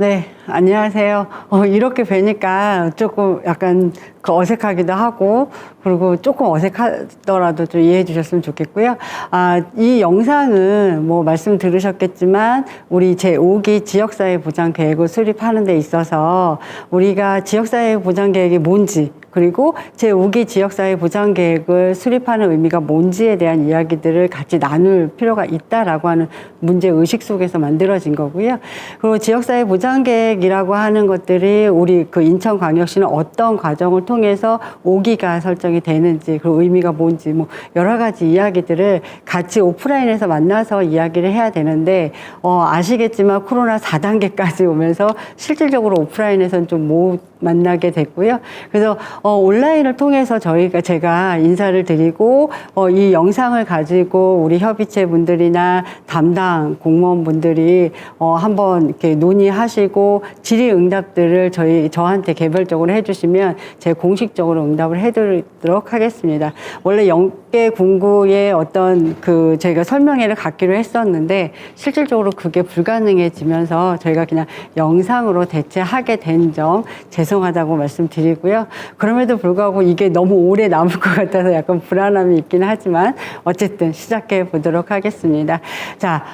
네, 안녕하세요. 이렇게 뵈니까 조금 약간 어색하기도 하고, 그리고 조금 어색하더라도 좀 이해해 주셨으면 좋겠고요. 이 영상은 뭐 말씀 들으셨겠지만, 우리 제5기 지역사회보장계획을 수립하는 데 있어서 우리가 지역사회보장계획이 뭔지, 그리고 제5기 지역사회보장계획을 수립하는 의미가 뭔지에 대한 이야기들을 같이 나눌 필요가 있다라고 하는 문제의식 속에서 만들어진 거고요. 그리고 지역사회보장계획이라고 하는 것들이 우리 그 인천광역시는 어떤 과정을 통해서 5기가 설정이 되는지, 그리고 의미가 뭔지, 뭐 여러 가지 이야기들을 같이 오프라인에서 만나서 이야기를 해야 되는데, 아시겠지만 코로나 4단계까지 오면서 실질적으로 오프라인에서는 좀 못 만나게 됐고요. 그래서 온라인을 통해서 제가 인사를 드리고 이 영상을 가지고 우리 협의체 분들이나 담당 공무원분들이 한번 이렇게 논의하시고 질의응답들을 저한테 개별적으로 해주시면 제가 공식적으로 응답을 해드리도록 하겠습니다. 원래 0개 군구의 어떤 저희가 설명회를 갖기로 했었는데 실질적으로 그게 불가능해지면서 저희가 그냥 영상으로 대체하게 된 점 죄송하다고 말씀드리고요. 그럼에도 불구하고 이게 너무 오래 남을 것 같아서 약간 불안함이 있긴 하지만 어쨌든 시작해 보도록 하겠습니다. 자,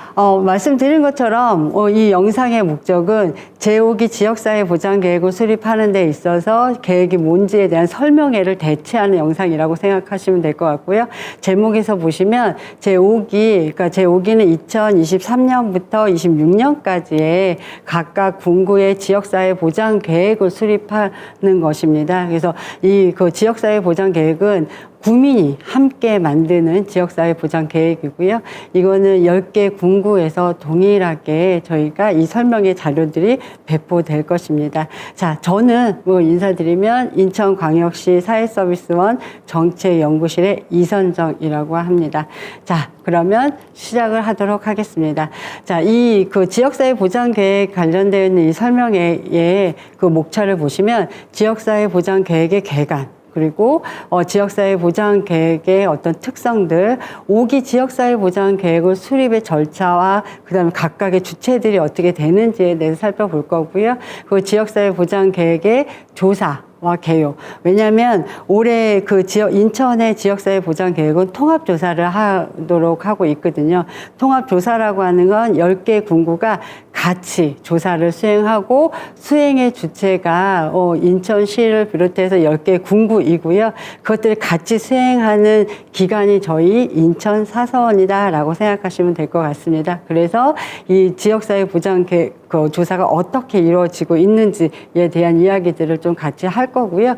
말씀드린 것처럼 이 영상의 목적은 제5기 지역사회보장계획을 수립하는 데 있어서 계획이 뭔지에 대한 설명회를 대체하는 영상이라고 생각하시면 될 것 같고요. 제목에서 보시면 그러니까 제5기는 2023년부터 26년까지의 각각 군구의 지역사회보장계획을 수립하는 것입니다. 그래서 그 지역사회보장계획은 구민이 함께 만드는 지역사회보장계획이고요. 이거는 10개 군구에서 동일하게 저희가 이 설명의 자료들이 배포될 것입니다. 자, 저는 인사드리면 인천광역시 사회서비스원 정책연구실의 이선정이라고 합니다. 자, 그러면 시작을 하도록 하겠습니다. 자, 그 지역사회보장계획 관련되어 있는 이 설명회의 그 목차를 보시면 지역사회보장계획의 개관, 그리고 지역사회보장계획의 어떤 특성들, 5기 지역사회보장계획을 수립의 절차와 그다음에 각각의 주체들이 어떻게 되는지에 대해서 살펴볼 거고요. 그 지역사회보장계획의 조사와 개요. 왜냐하면 올해 인천의 지역사회보장계획은 통합조사를 하도록 하고 있거든요. 통합조사라고 하는 건 10개 군구가 같이 조사를 수행하고 수행의 주체가 인천시를 비롯해서 10개 군구이고요. 그것들을 같이 수행하는 기관이 저희 인천 사서원이다라고 생각하시면 될 것 같습니다. 그래서 이 지역사회보장계획 조사가 어떻게 이루어지고 있는지에 대한 이야기들을 좀 같이 할 거고요.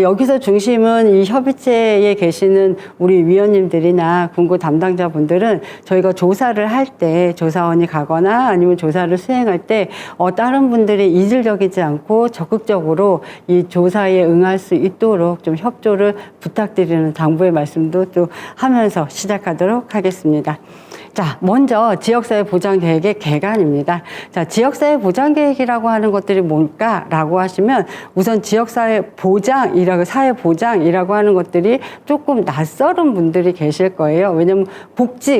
여기서 중심은 이 협의체에 계시는 우리 위원님들이나 군구 담당자분들은 저희가 조사를 할 때 조사원이 가거나 아니면 조사를 수행할 때 다른 분들이 이질적이지 않고 적극적으로 이 조사에 응할 수 있도록 좀 협조를 부탁드리는 당부의 말씀도 또 하면서 시작하도록 하겠습니다. 자, 먼저 지역사회보장계획의 개관입니다. 자, 지역사회보장계획이라고 하는 것들이 뭘까라고 하시면 우선 사회보장이라고 하는 것들이 조금 낯설은 분들이 계실 거예요. 왜냐면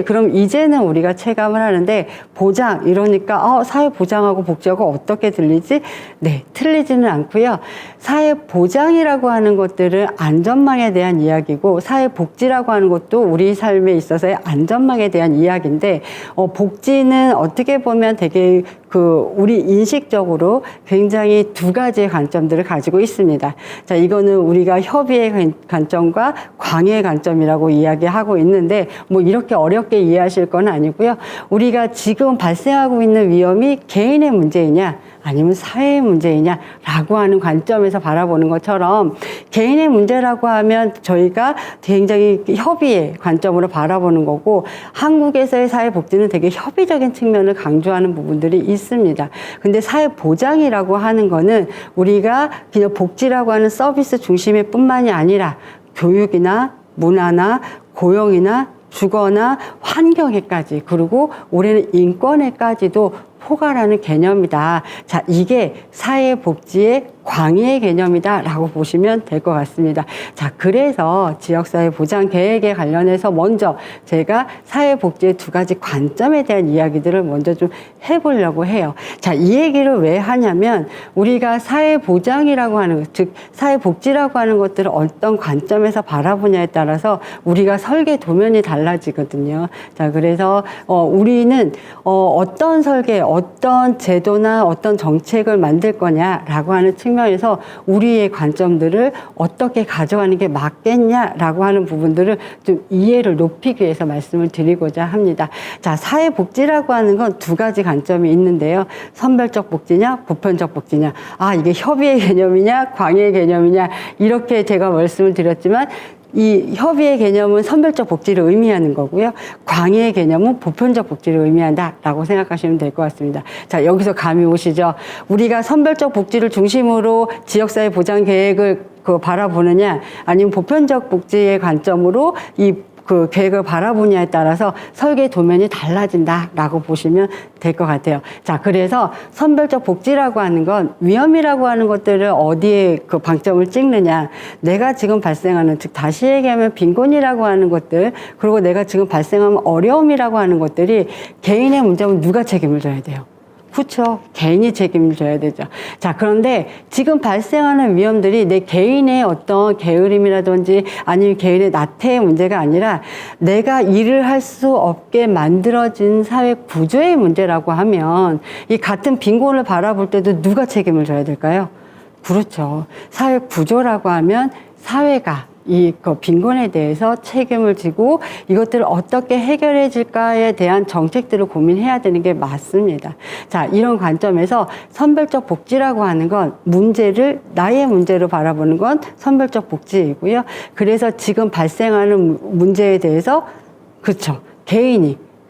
그럼 이제는 우리가 체감을 하는데 보장, 이러니까 사회보장하고 복지하고 어떻게 들리지? 네, 틀리지는 않고요. 사회보장이라고 하는 것들은 안전망에 대한 이야기고 사회복지라고 하는 것도 우리 삶에 있어서의 안전망에 대한 이야기 인데 복지는 어떻게 보면 되게 우리 인식적으로 굉장히 두 가지의 관점들을 가지고 있습니다. 자, 이거는 우리가 협의의 관점과 광의의 관점이라고 이야기하고 있는데 이렇게 어렵게 이해하실 건 아니고요. 우리가 지금 발생하고 있는 위험이 개인의 문제이냐 아니면 사회의 문제이냐라고 하는 관점에서 바라보는 것처럼 개인의 문제라고 하면 저희가 굉장히 협의의 관점으로 바라보는 거고 한국에서의 사회복지는 되게 협의적인 측면을 강조하는 부분들이 있습니다. 근데 사회보장이라고 하는 거는 우리가 그냥 복지라고 하는 서비스 중심일 뿐만이 아니라 교육이나 문화나 고용이나 주거나 환경에까지 그리고 올해는 인권에까지도 포괄하는 개념이다. 자, 이게 사회복지의 광의의 개념이다라고 보시면 될 것 같습니다. 자, 그래서 지역사회보장계획에 관련해서 먼저 제가 사회복지의 두 가지 관점에 대한 이야기들을 먼저 좀 해보려고 해요. 자, 이 얘기를 왜 하냐면 우리가 사회보장이라고 하는 것, 즉 사회복지라고 하는 것들을 어떤 관점에서 바라보냐에 따라서 우리가 설계 도면이 달라지거든요. 자, 그래서 우리는 어떤 설계, 어떤 제도나 어떤 정책을 만들 거냐라고 하는 측면에서 우리의 관점들을 어떻게 가져가는 게 맞겠냐라고 하는 부분들을 좀 이해를 높이기 위해서 말씀을 드리고자 합니다. 자, 사회복지라고 하는 건 두 가지 관점이 있는데요. 선별적 복지냐, 보편적 복지냐. 아, 이게 협의의 개념이냐, 광의의 개념이냐, 이렇게 제가 말씀을 드렸지만 이 협의의 개념은 선별적 복지를 의미하는 거고요. 광의의 개념은 보편적 복지를 의미한다라고 생각하시면 될 것 같습니다. 자, 여기서 감이 오시죠? 우리가 선별적 복지를 중심으로 지역사회 보장 계획을 바라보느냐, 아니면 보편적 복지의 관점으로 그 계획을 바라보냐에 따라서 설계 도면이 달라진다라고 보시면 될 것 같아요. 자, 그래서 선별적 복지라고 하는 건 위험이라고 하는 것들을 어디에 그 방점을 찍느냐. 내가 지금 발생하는, 즉 다시 얘기하면 빈곤이라고 하는 것들, 그리고 내가 지금 발생하는 어려움이라고 하는 것들이 개인의 문제면 누가 책임을 져야 돼요? 그렇죠. 개인이 책임을 져야 되죠. 자, 그런데 지금 발생하는 위험들이 내 개인의 어떤 게으름이라든지 아니면 개인의 나태의 문제가 아니라 내가 일을 할 수 없게 만들어진 사회 구조의 문제라고 하면 이 같은 빈곤을 바라볼 때도 누가 책임을 져야 될까요? 그렇죠. 사회 구조라고 하면 사회가 그 빈곤에 대해서 책임을 지고 이것들을 어떻게 해결해 줄까에 대한 정책들을 고민해야 되는 게 맞습니다. 자, 이런 관점에서 선별적 복지라고 하는 건 문제를 나의 문제로 바라보는 건 선별적 복지이고요. 그래서 지금 발생하는 문제에 대해서 그렇죠.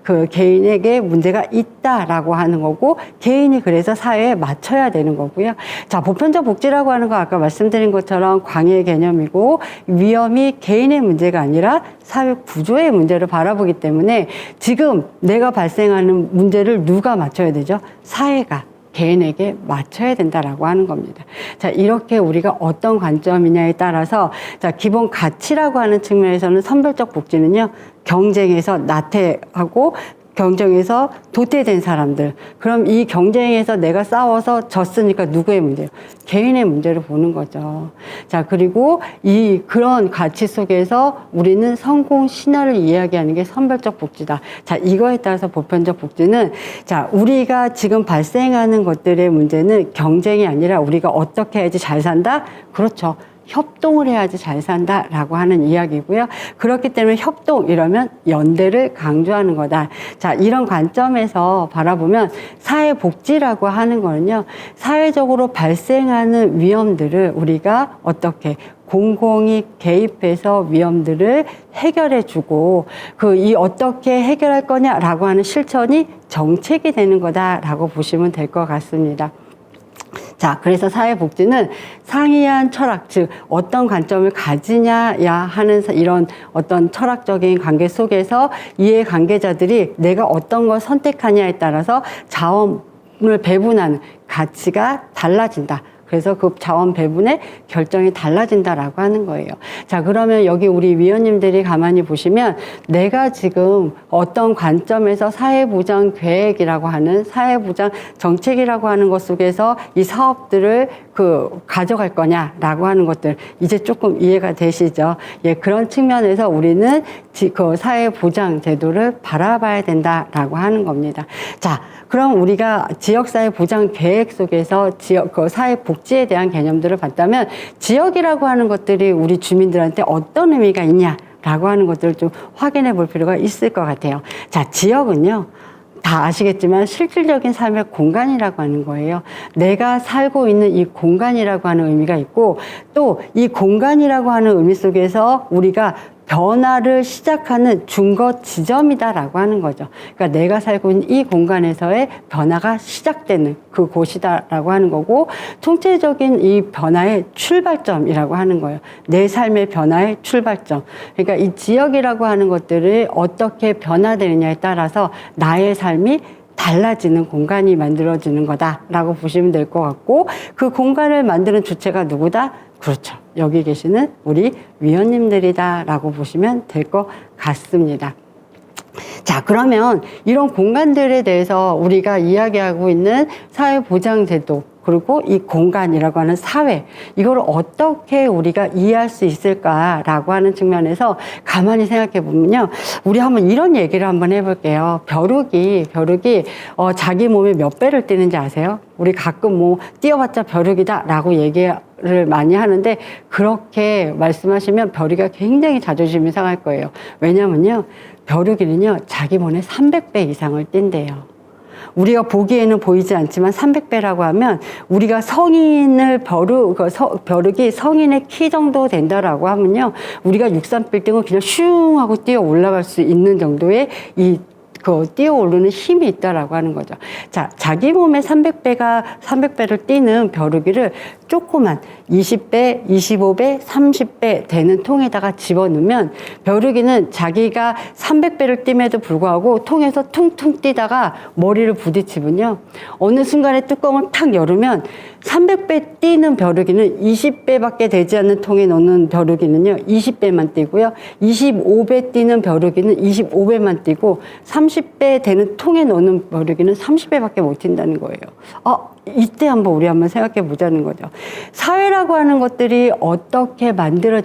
그 개인에게 문제가 있다라고 하는 거고 개인이 그래서 사회에 맞춰야 되는 거고요. 자, 보편적 복지라고 하는 거 아까 말씀드린 것처럼 광의의 개념이고 위험이 개인의 문제가 아니라 사회 구조의 문제를 바라보기 때문에 지금 내가 발생하는 문제를 누가 맞춰야 되죠? 사회가. 개인에게 맞춰야 된다라고 하는 겁니다. 자, 이렇게 우리가 어떤 관점이냐에 따라서 자, 기본 가치라고 하는 측면에서는 선별적 복지는요. 경쟁에서 나태하고 경쟁에서 도태된 사람들. 그럼 이 경쟁에서 내가 싸워서 졌으니까 누구의 문제예요? 개인의 문제를 보는 거죠. 자, 그리고 그런 가치 속에서 우리는 성공 신화를 이야기하는 게 선별적 복지다. 자, 이거에 따라서 보편적 복지는 자, 우리가 지금 발생하는 것들의 문제는 경쟁이 아니라 우리가 어떻게 해야지 잘 산다? 그렇죠. 협동을 해야지 잘 산다라고 하는 이야기고요. 그렇기 때문에 협동 이러면 연대를 강조하는 거다. 자, 이런 관점에서 바라보면 사회복지라고 하는 거는요. 사회적으로 발생하는 위험들을 우리가 어떻게 공공이 개입해서 위험들을 해결해주고 어떻게 해결할 거냐라고 하는 실천이 정책이 되는 거다라고 보시면 될 것 같습니다. 자, 그래서 사회복지는 상이한 철학, 즉 어떤 관점을 가지냐야 하는 이런 어떤 철학적인 관계 속에서 이해 관계자들이 내가 어떤 걸 선택하냐에 따라서 자원을 배분하는 가치가 달라진다. 그래서 그 자원 배분의 결정이 달라진다라고 하는 거예요. 자, 그러면 여기 우리 위원님들이 가만히 보시면 내가 지금 어떤 관점에서 사회보장 계획이라고 하는 사회보장 정책이라고 하는 것 속에서 이 사업들을 가져갈 거냐라고 하는 것들 이제 조금 이해가 되시죠? 예, 그런 측면에서 우리는 그 사회보장 제도를 바라봐야 된다라고 하는 겁니다. 자, 그럼 우리가 지역사회 보장 계획 속에서 사회 복지에 대한 개념들을 봤다면 지역이라고 하는 것들이 우리 주민들한테 어떤 의미가 있냐라고 하는 것들을 좀 확인해 볼 필요가 있을 것 같아요. 자, 지역은요. 다 아시겠지만 실질적인 삶의 공간이라고 하는 거예요. 내가 살고 있는 이 공간이라고 하는 의미가 있고 또 이 공간이라고 하는 의미 속에서 우리가 변화를 시작하는 중거 지점이다라고 하는 거죠. 그러니까 내가 살고 있는 이 공간에서의 변화가 시작되는 그곳이다라고 하는 거고 총체적인 이 변화의 출발점이라고 하는 거예요. 내 삶의 변화의 출발점. 그러니까 이 지역이라고 하는 것들을 어떻게 변화되느냐에 따라서 나의 삶이 달라지는 공간이 만들어지는 거다라고 보시면 될 것 같고, 그 공간을 만드는 주체가 누구다? 그렇죠. 여기 계시는 우리 위원님들이다라고 보시면 될 것 같습니다. 자, 그러면 이런 공간들에 대해서 우리가 이야기하고 있는 사회보장제도, 그리고 이 공간이라고 하는 사회, 이걸 어떻게 우리가 이해할 수 있을까라고 하는 측면에서 가만히 생각해 보면요, 우리 한번 이런 얘기를 한번 해볼게요. 벼룩이 자기 몸에 몇 배를 뛰는지 아세요? 우리 가끔 뭐 뛰어봤자 벼룩이다라고 얘기를 많이 하는데, 그렇게 말씀하시면 벼룩이가 굉장히 자존심이 상할 거예요. 왜냐면요, 벼룩이는요 자기 몸의 300배 이상을 뛴대요. 우리가 보기에는 보이지 않지만 300배라고 하면, 우리가 성인을 벼룩이 성인의 키 정도 된다라고 하면요, 우리가 63빌딩을 그냥 슝 하고 뛰어 올라갈 수 있는 정도의 뛰어 오르는 힘이 있다라고 하는 거죠. 자, 자기 몸의 300배를 뛰는 벼룩이를 조그만 20배, 25배, 30배 되는 통에다가 집어넣으면, 벼룩이는 자기가 300배를 뛴에도 불구하고 통에서 퉁퉁 뛰다가 머리를 부딪히면요, 어느 순간에 뚜껑을 탁 열으면 300배 뛰는 벼룩이는 20배밖에 되지 않는 통에 넣는 벼룩이는요 20배만 뛰고요, 25배 뛰는 벼룩이는 25배만 뛰고, 30배 되는 통에 넣는 벼룩이는 30배밖에 못 뛴다는 거예요. 이때 우리 한번 생각해 보자는 거죠. 사회라고 하는 것들이 어떻게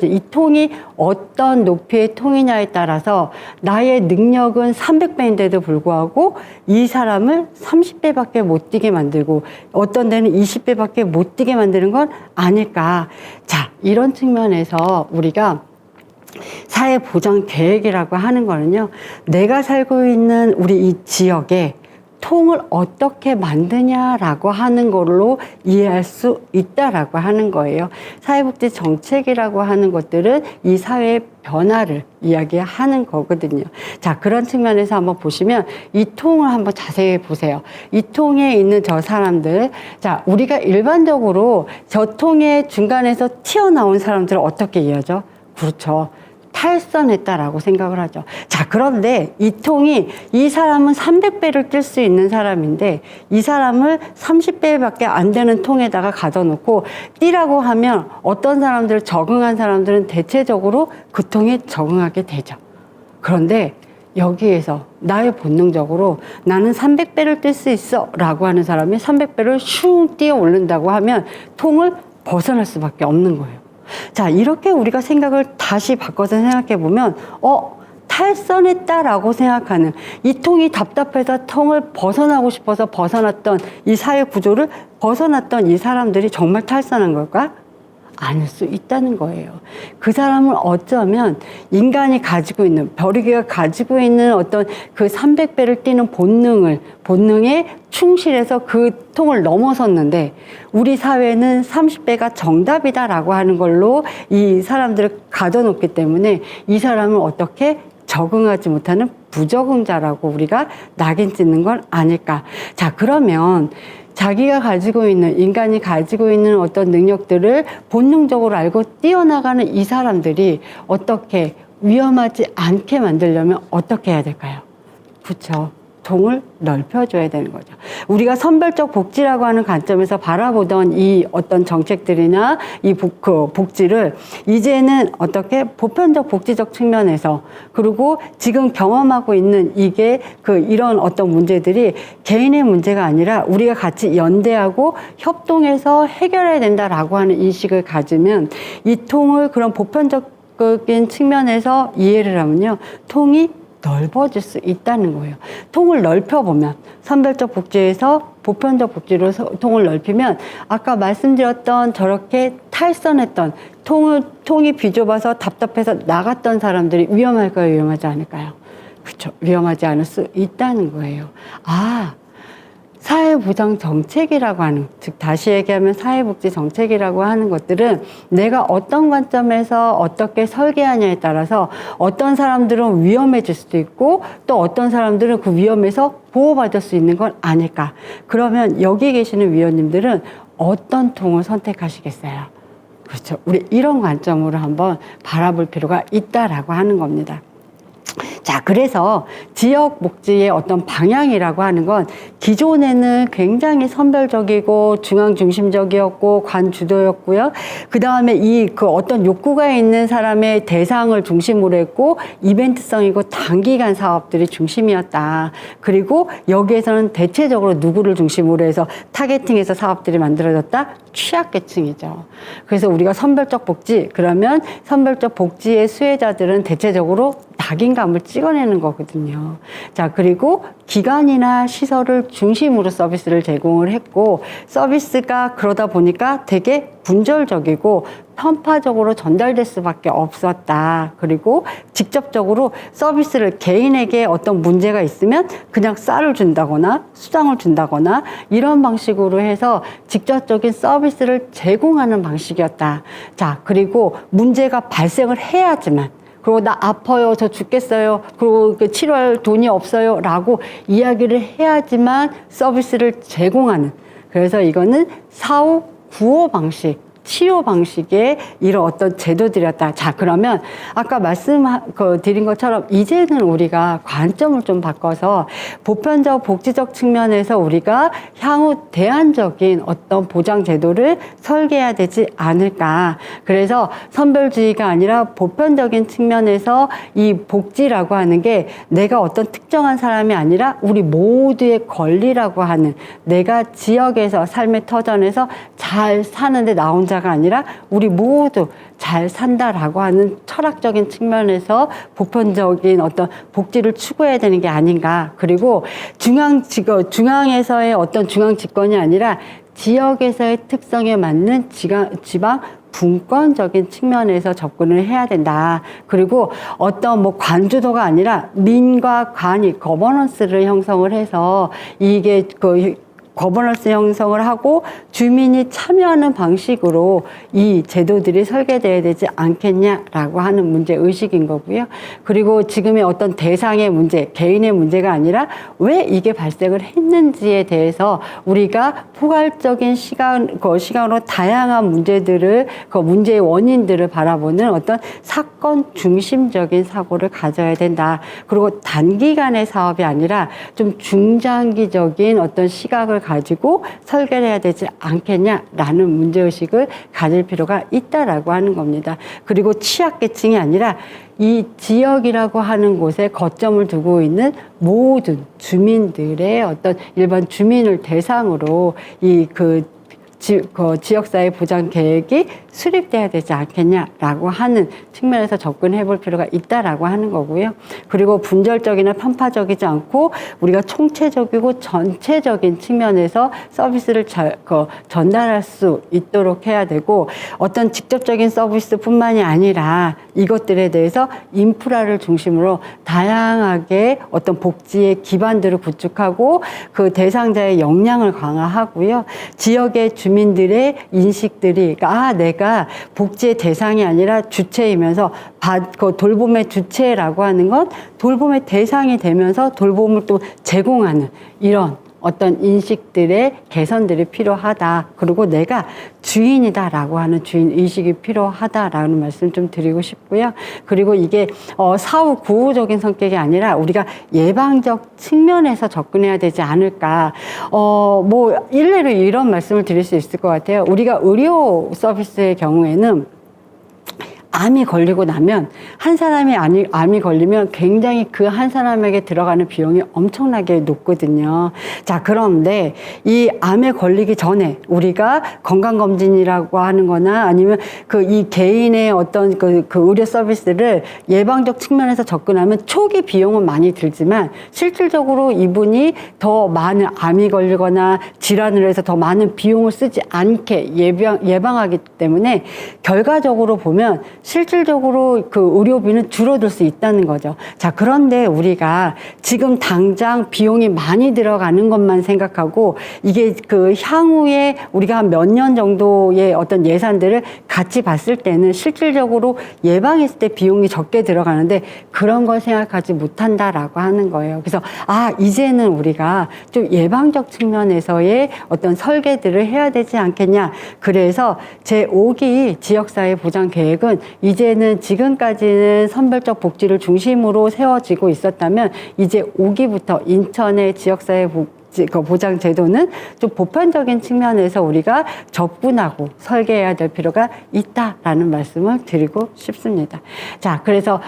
이 통이 어떤 높이의 통이냐에 따라서 나의 능력은 300배인데도 불구하고 이 사람을 30배밖에 못 뛰게 만들고, 어떤 데는 20배밖에 못 뛰게 만드는 건 아닐까. 자, 이런 측면에서 우리가 사회보장계획이라고 하는 거는요, 내가 살고 있는 우리 이 지역에 통을 어떻게 만드냐라고 하는 걸로 이해할 수 있다라고 하는 거예요. 사회복지 정책이라고 하는 것들은 이 사회의 변화를 이야기하는 거거든요. 자, 그런 측면에서 한번 보시면 이 통을 한번 자세히 보세요. 이 통에 있는 저 사람들, 자, 우리가 일반적으로 저 통의 중간에서 튀어나온 사람들을 어떻게 이해하죠? 그렇죠. 탈선했다라고 생각을 하죠. 자, 그런데 이 통이, 이 사람은 300배를 뛸 수 있는 사람인데 이 사람을 30배밖에 안 되는 통에다가 가둬놓고 뛰라고 하면 어떤 사람들, 적응한 사람들은 대체적으로 그 통에 적응하게 되죠. 그런데 여기에서 나의 본능적으로 나는 300배를 뛸 수 있어 라고 하는 사람이 300배를 슝 뛰어 오른다고 하면 통을 벗어날 수밖에 없는 거예요. 자, 이렇게 우리가 생각을 다시 바꿔서 생각해 보면, 탈선했다라고 생각하는, 이 통이 답답해서 통을 벗어나고 싶어서 벗어났던 이 사회 구조를 벗어났던 이 사람들이 정말 탈선한 걸까? 아닐 수 있다는 거예요. 그 사람은 어쩌면 인간이 가지고 있는, 벼룩이가 가지고 있는 어떤 그 300배를 뛰는 본능에 충실해서 그 통을 넘어섰는데, 우리 사회는 30배가 정답이다라고 하는 걸로 이 사람들을 가둬놓기 때문에 이 사람은 어떻게 적응하지 못하는 부적응자라고 우리가 낙인 찍는 건 아닐까. 자, 그러면 자기가 가지고 있는, 인간이 가지고 있는 어떤 능력들을 본능적으로 알고 뛰어나가는 이 사람들이 어떻게 위험하지 않게 만들려면 어떻게 해야 될까요? 그렇죠. 통을 넓혀줘야 되는 거죠. 우리가 선별적 복지라고 하는 관점에서 바라보던 이 어떤 정책들이나 이 복지를 이제는 어떻게 보편적 복지적 측면에서, 그리고 지금 경험하고 있는 이게 이런 어떤 문제들이 개인의 문제가 아니라 우리가 같이 연대하고 협동해서 해결해야 된다라고 하는 인식을 가지면 이 통을 그런 보편적인 측면에서 이해를 하면요, 통이 넓어질 수 있다는 거예요. 통을 넓혀보면, 선별적 복지에서 보편적 복지로 통을 넓히면 아까 말씀드렸던 저렇게 탈선했던 통이 비좁아서 답답해서 나갔던 사람들이 위험할까요? 위험하지 않을까요? 그렇죠. 위험하지 않을 수 있다는 거예요. 사회보장 정책이라고 하는, 즉 다시 얘기하면 사회복지 정책이라고 하는 것들은 내가 어떤 관점에서 어떻게 설계하냐에 따라서 어떤 사람들은 위험해질 수도 있고 또 어떤 사람들은 그 위험에서 보호받을 수 있는 건 아닐까. 그러면 여기 계시는 위원님들은 어떤 통을 선택하시겠어요? 그렇죠. 우리 이런 관점으로 한번 바라볼 필요가 있다라고 하는 겁니다. 자, 자, 그래서 지역복지의 어떤 방향이라고 하는 건 기존에는 굉장히 선별적이고 중앙중심적이었고 관주도였고요. 그 다음에 그 어떤 욕구가 있는 사람의 대상을 중심으로 했고 이벤트성이고 단기간 사업들이 중심이었다. 그리고 여기에서는 대체적으로 누구를 중심으로 해서 타겟팅해서 사업들이 만들어졌다? 취약계층이죠. 그래서 우리가 선별적 복지, 그러면 선별적 복지의 수혜자들은 대체적으로 낙인감을 찍어내는 거거든요. 자, 그리고 기관이나 시설을 중심으로 서비스를 제공을 했고, 서비스가 그러다 보니까 되게 분절적이고 편파적으로 전달될 수밖에 없었다. 그리고 직접적으로 서비스를 개인에게 어떤 문제가 있으면 그냥 쌀을 준다거나 수당을 준다거나 이런 방식으로 해서 직접적인 서비스를 제공하는 방식이었다. 자, 그리고 문제가 발생을 해야지만, 그리고 나 아파요, 저 죽겠어요, 그리고 치료할 돈이 없어요 라고 이야기를 해야지만 서비스를 제공하는, 그래서 이거는 사후 구호 방식, 치료 방식의 이런 어떤 제도들이었다. 자, 그러면 아까 드린 것처럼 이제는 우리가 관점을 좀 바꿔서 보편적 복지적 측면에서 우리가 향후 대안적인 어떤 보장 제도를 설계해야 되지 않을까. 그래서 선별주의가 아니라 보편적인 측면에서 이 복지라고 하는 게 내가 어떤 특정한 사람이 아니라 우리 모두의 권리라고 하는, 내가 지역에서 삶의 터전에서 잘 사는데 나 혼자가 아니라 우리 모두 잘 산다라고 하는 철학적인 측면에서 보편적인 어떤 복지를 추구해야 되는 게 아닌가. 그리고 중앙에서의 어떤 중앙 집권이 아니라 지역에서의 특성에 맞는 지방 분권적인 측면에서 접근을 해야 된다. 그리고 어떤 관주도가 아니라 민과 관이 거버넌스를 형성을 해서 이게 거버넌스 형성을 하고 주민이 참여하는 방식으로 이 제도들이 설계돼야 되지 않겠냐라고 하는 문제의식인 거고요. 그리고 지금의 어떤 대상의 문제, 개인의 문제가 아니라 왜 이게 발생을 했는지에 대해서 우리가 포괄적인 시간으로 다양한 문제들을, 그 문제의 원인들을 바라보는 어떤 사건 중심적인 사고를 가져야 된다. 그리고 단기간의 사업이 아니라 좀 중장기적인 어떤 시각을 가지고 설계를 해야 되지 않겠냐라는 문제의식을 가질 필요가 있다라고 하는 겁니다. 그리고 취약계층이 아니라 이 지역이라고 하는 곳에 거점을 두고 있는 모든 주민들의 어떤 일반 주민을 대상으로 지역사회 보장 계획이 수립돼야 되지 않겠냐라고 하는 측면에서 접근해 볼 필요가 있다라고 하는 거고요. 그리고 분절적이나 편파적이지 않고 우리가 총체적이고 전체적인 측면에서 서비스를 전달할 수 있도록 해야 되고, 어떤 직접적인 서비스뿐만이 아니라 이것들에 대해서 인프라를 중심으로 다양하게 어떤 복지의 기반들을 구축하고 그 대상자의 역량을 강화하고요. 지역의 주민들의 인식들이, 내가 복지의 대상이 아니라 주체이면서 돌봄의 주체라고 하는 건 돌봄의 대상이 되면서 돌봄을 또 제공하는 이런 어떤 인식들의 개선들이 필요하다. 그리고 내가 주인이다라고 하는 주인의식이 필요하다라는 말씀을 좀 드리고 싶고요. 그리고 이게 사후 구호적인 성격이 아니라 우리가 예방적 측면에서 접근해야 되지 않을까. 일례로 이런 말씀을 드릴 수 있을 것 같아요. 우리가 의료 서비스의 경우에는 암이 걸리고 나면, 한 사람이 암이 걸리면 굉장히 그 한 사람에게 들어가는 비용이 엄청나게 높거든요. 자, 그런데 이 암에 걸리기 전에 우리가 건강검진이라고 하는 거나 아니면 이 개인의 어떤 그 의료 서비스를 예방적 측면에서 접근하면 초기 비용은 많이 들지만 실질적으로 이분이 더 많은 암이 걸리거나 질환을 해서 더 많은 비용을 쓰지 않게 예방하기 때문에 결과적으로 보면 실질적으로 그 의료비는 줄어들 수 있다는 거죠. 자, 그런데 우리가 지금 당장 비용이 많이 들어가는 것만 생각하고 이게 향후에 우리가 한 몇 년 정도의 어떤 예산들을 같이 봤을 때는 실질적으로 예방했을 때 비용이 적게 들어가는데 그런 걸 생각하지 못한다라고 하는 거예요. 그래서 이제는 우리가 좀 예방적 측면에서의 어떤 설계들을 해야 되지 않겠냐. 그래서 제5기 지역사회 보장 계획은 이제는 지금까지는 선별적 복지를 중심으로 세워지고 있었다면 이제 5기부터 인천의 지역사회 보장 제도는 좀 보편적인 측면에서 우리가 접근하고 설계해야 될 필요가 있다라는 말씀을 드리고 싶습니다. 자, 그래서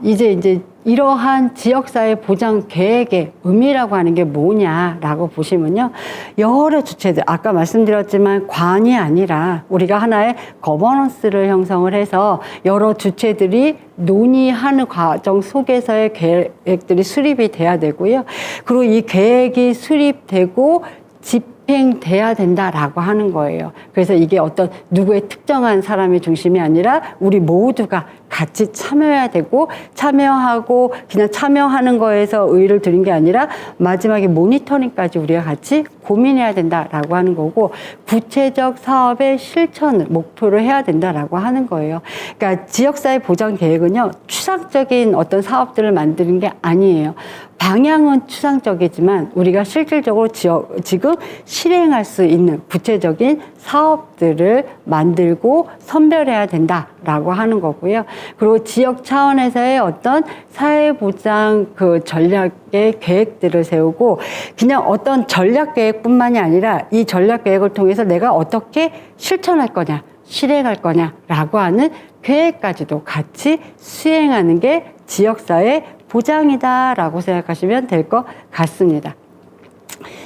이제 이러한 지역사회 보장 계획의 의미라고 하는 게 뭐냐라고 보시면요. 여러 주체들, 아까 말씀드렸지만 관이 아니라 우리가 하나의 거버넌스를 형성을 해서 여러 주체들이 논의하는 과정 속에서의 계획들이 수립이 돼야 되고요. 그리고 이 계획이 수립되고 집행돼야 된다라고 하는 거예요. 그래서 이게 어떤 누구의 특정한 사람의 중심이 아니라 우리 모두가 같이 참여해야 되고, 참여하고 그냥 참여하는 거에서 의의를 드린 게 아니라 마지막에 모니터링까지 우리가 같이 고민해야 된다라고 하는 거고, 구체적 사업의 실천을 목표로 해야 된다라고 하는 거예요. 그러니까 지역사회 보장 계획은요, 추상적인 어떤 사업들을 만드는 게 아니에요. 방향은 추상적이지만 우리가 실질적으로 지금 실행할 수 있는 구체적인 사업들을 만들고 선별해야 된다라고 하는 거고요. 그리고 지역 차원에서의 어떤 사회보장 전략의 계획들을 세우고, 그냥 어떤 전략 계획뿐만이 아니라 이 전략 계획을 통해서 내가 어떻게 실천할 거냐, 실행할 거냐라고 하는 계획까지도 같이 수행하는 게 지역사회 보장이다라고 생각하시면 될 것 같습니다.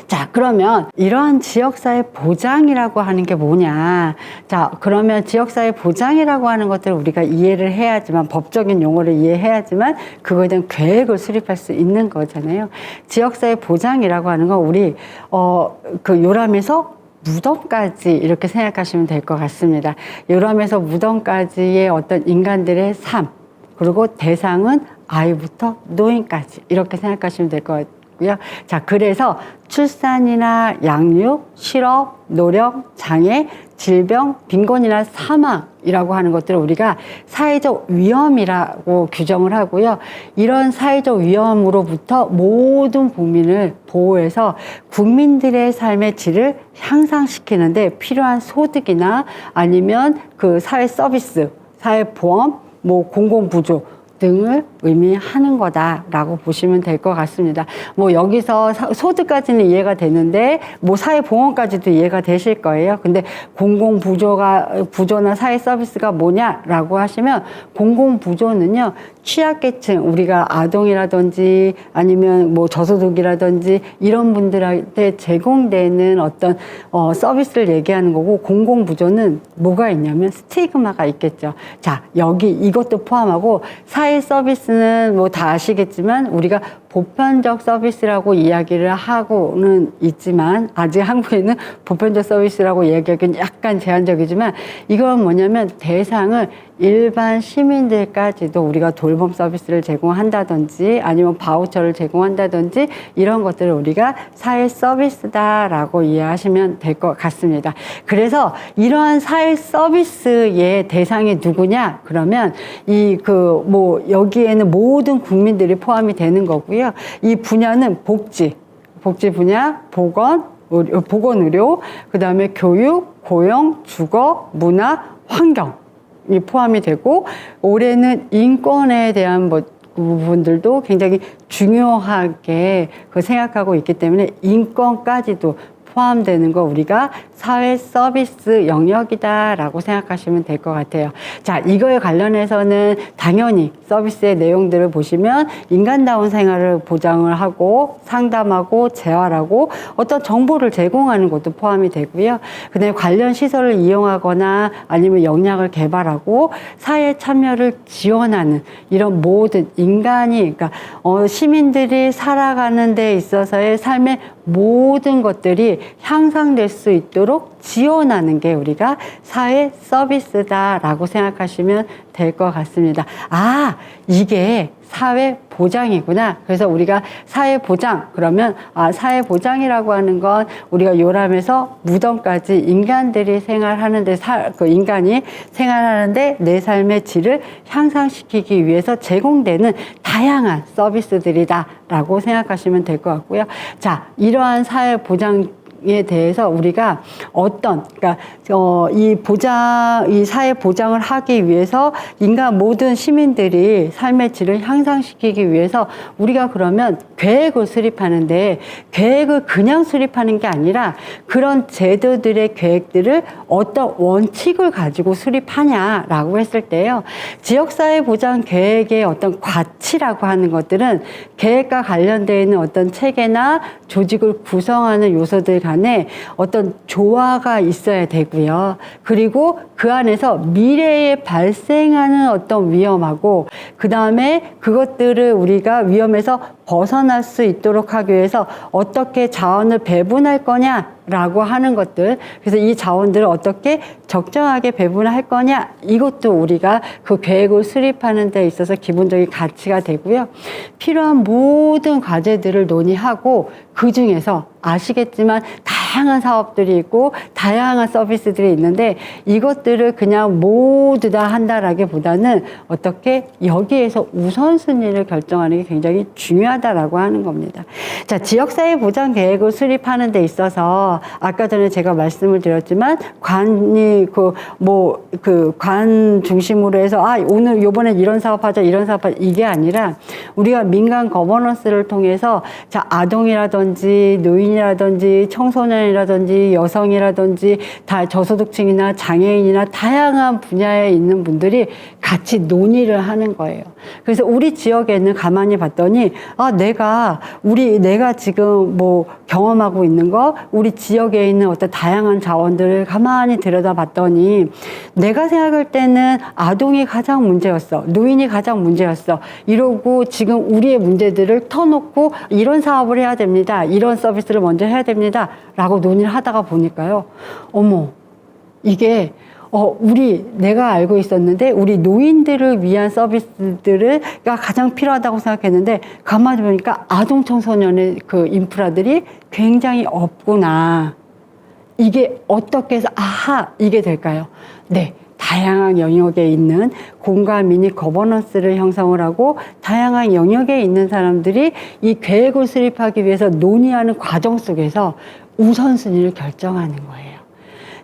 자, 그러면 이러한 지역사회 보장이라고 하는 게 뭐냐? 자, 그러면 지역사회 보장이라고 하는 것들을 우리가 이해를 해야지만, 법적인 용어를 이해해야지만 그거에 대한 계획을 수립할 수 있는 거잖아요. 지역사회 보장이라고 하는 건 우리 요람에서 무덤까지 이렇게 생각하시면 될 것 같습니다. 요람에서 무덤까지의 어떤 인간들의 삶, 그리고 대상은 아이부터 노인까지 이렇게 생각하시면 될 것 같고요. 자, 그래서 출산이나 양육, 실업, 노령, 장애, 질병, 빈곤이나 사망이라고 하는 것들을 우리가 사회적 위험이라고 규정을 하고요. 이런 사회적 위험으로부터 모든 국민을 보호해서 국민들의 삶의 질을 향상시키는데 필요한 소득이나 아니면 그 사회 서비스, 사회보험, 공공부조 등을 의미하는 거다라고 보시면 될 것 같습니다. 여기서 소득까지는 이해가 되는데 사회보험까지도 이해가 되실 거예요. 근데 부조나 사회 서비스가 뭐냐라고 하시면, 공공부조는요, 취약계층, 우리가 아동이라든지 아니면 저소득이라든지 이런 분들한테 제공되는 어떤 서비스를 얘기하는 거고, 공공부조는 뭐가 있냐면 스티그마가 있겠죠. 자, 여기 이것도 포함하고, 사회 서비스는 다 아시겠지만 우리가 보편적 서비스라고 이야기를 하고는 있지만, 아직 한국에는 보편적 서비스라고 이야기하기는 약간 제한적이지만, 이건 뭐냐면 대상을 일반 시민들까지도 우리가 돌봄 서비스를 제공한다든지 아니면 바우처를 제공한다든지 이런 것들을 우리가 사회 서비스다라고 이해하시면 될 것 같습니다. 그래서 이러한 사회 서비스의 대상이 누구냐? 그러면 여기에는 모든 국민들이 포함이 되는 거고요. 이 분야는 복지 분야, 보건의료, 그 다음에 교육, 고용, 주거, 문화, 환경이 포함이 되고, 올해는 인권에 대한 부분들도 굉장히 중요하게 생각하고 있기 때문에 인권까지도 포함되는 거 우리가 사회 서비스 영역이다라고 생각하시면 될 것 같아요. 자, 이거에 관련해서는 당연히 서비스의 내용들을 보시면 인간다운 생활을 보장을 하고 상담하고 재활하고 어떤 정보를 제공하는 것도 포함이 되고요. 그다음에 관련 시설을 이용하거나 아니면 역량을 개발하고 사회 참여를 지원하는 이런 모든 인간이, 그러니까 시민들이 살아가는 데 있어서의 삶의 모든 것들이 향상될 수 있도록 지원하는 게 우리가 사회 서비스다라고 생각하시면 될 것 같습니다. 아, 이게 사회 보장이구나. 그래서 우리가 사회 보장, 그러면 사회 보장이라고 하는 건 우리가 요람에서 무덤까지 인간들이 생활하는데, 인간이 생활하는데 내 삶의 질을 향상시키기 위해서 제공되는 다양한 서비스들이다라고 생각하시면 될 것 같고요. 자, 이러한 사회 보장 에 대해서 우리가 그러니까 이 사회 보장을 하기 위해서 인간 모든 시민들이 삶의 질을 향상시키기 위해서 우리가 그러면 계획을 수립하는데, 계획을 그냥 수립하는 게 아니라 그런 제도들의 계획들을 어떤 원칙을 가지고 수립하냐라고 했을 때요, 지역사회 보장 계획의 어떤 가치라고 하는 것들은 계획과 관련되어 있는 어떤 체계나 조직을 구성하는 요소들 간에 어떤 조화가 있어야 되고요. 그리고 그 안에서 미래에 발생하는 어떤 위험하고, 그 다음에 그것들을 우리가 위험에서 벗어날 수 있도록 하기 위해서 어떻게 자원을 배분할 거냐라고 하는 것들, 그래서 이 자원들을 어떻게 적정하게 배분할 거냐, 이것도 우리가 그 계획을 수립하는 데 있어서 기본적인 가치가 되고요. 필요한 모든 과제들을 논의하고 그 중에서 아시겠지만 다양한 사업들이 있고 다양한 서비스들이 있는데, 이것들을 그냥 모두 다 한다라기보다는 어떻게 여기에서 우선순위를 결정하는 게 굉장히 중요하다라고 하는 겁니다. 자, 지역사회 보장 계획을 수립하는 데 있어서 아까 전에 제가 말씀을 드렸지만 관 중심으로 해서 오늘 요번에 이런 사업하자 이게 아니라, 우리가 민간 거버넌스를 통해서 자, 아동이라든지 노인이라든지 청소년이라든지 여성이라든지 저소득층이나 장애인이나 다양한 분야에 있는 분들이 같이 논의를 하는 거예요. 그래서 우리 지역에는 가만히 봤더니 내가 지금 경험하고 있는 거, 우리 지역에 있는 어떤 다양한 자원들을 가만히 들여다봤더니 내가 생각할 때는 아동이 가장 문제였어, 노인이 가장 문제였어, 이러고 지금 우리의 문제들을 터놓고 이런 사업을 해야 됩니다, 이런 서비스를 먼저 해야 됩니다 라고 논의를 하다가 보니까요, 이게 내가 알고 있었는데 우리 노인들을 위한 서비스가 가장 필요하다고 생각했는데, 가만히 보니까 아동 청소년의 그 인프라들이 굉장히 없구나. 이게 어떻게 해서 이게 될까요? 네. 다양한 영역에 있는 공간 미니 거버넌스를 형성을 하고, 다양한 영역에 있는 사람들이 이 계획을 수립하기 위해서 논의하는 과정 속에서 우선순위를 결정하는 거예요.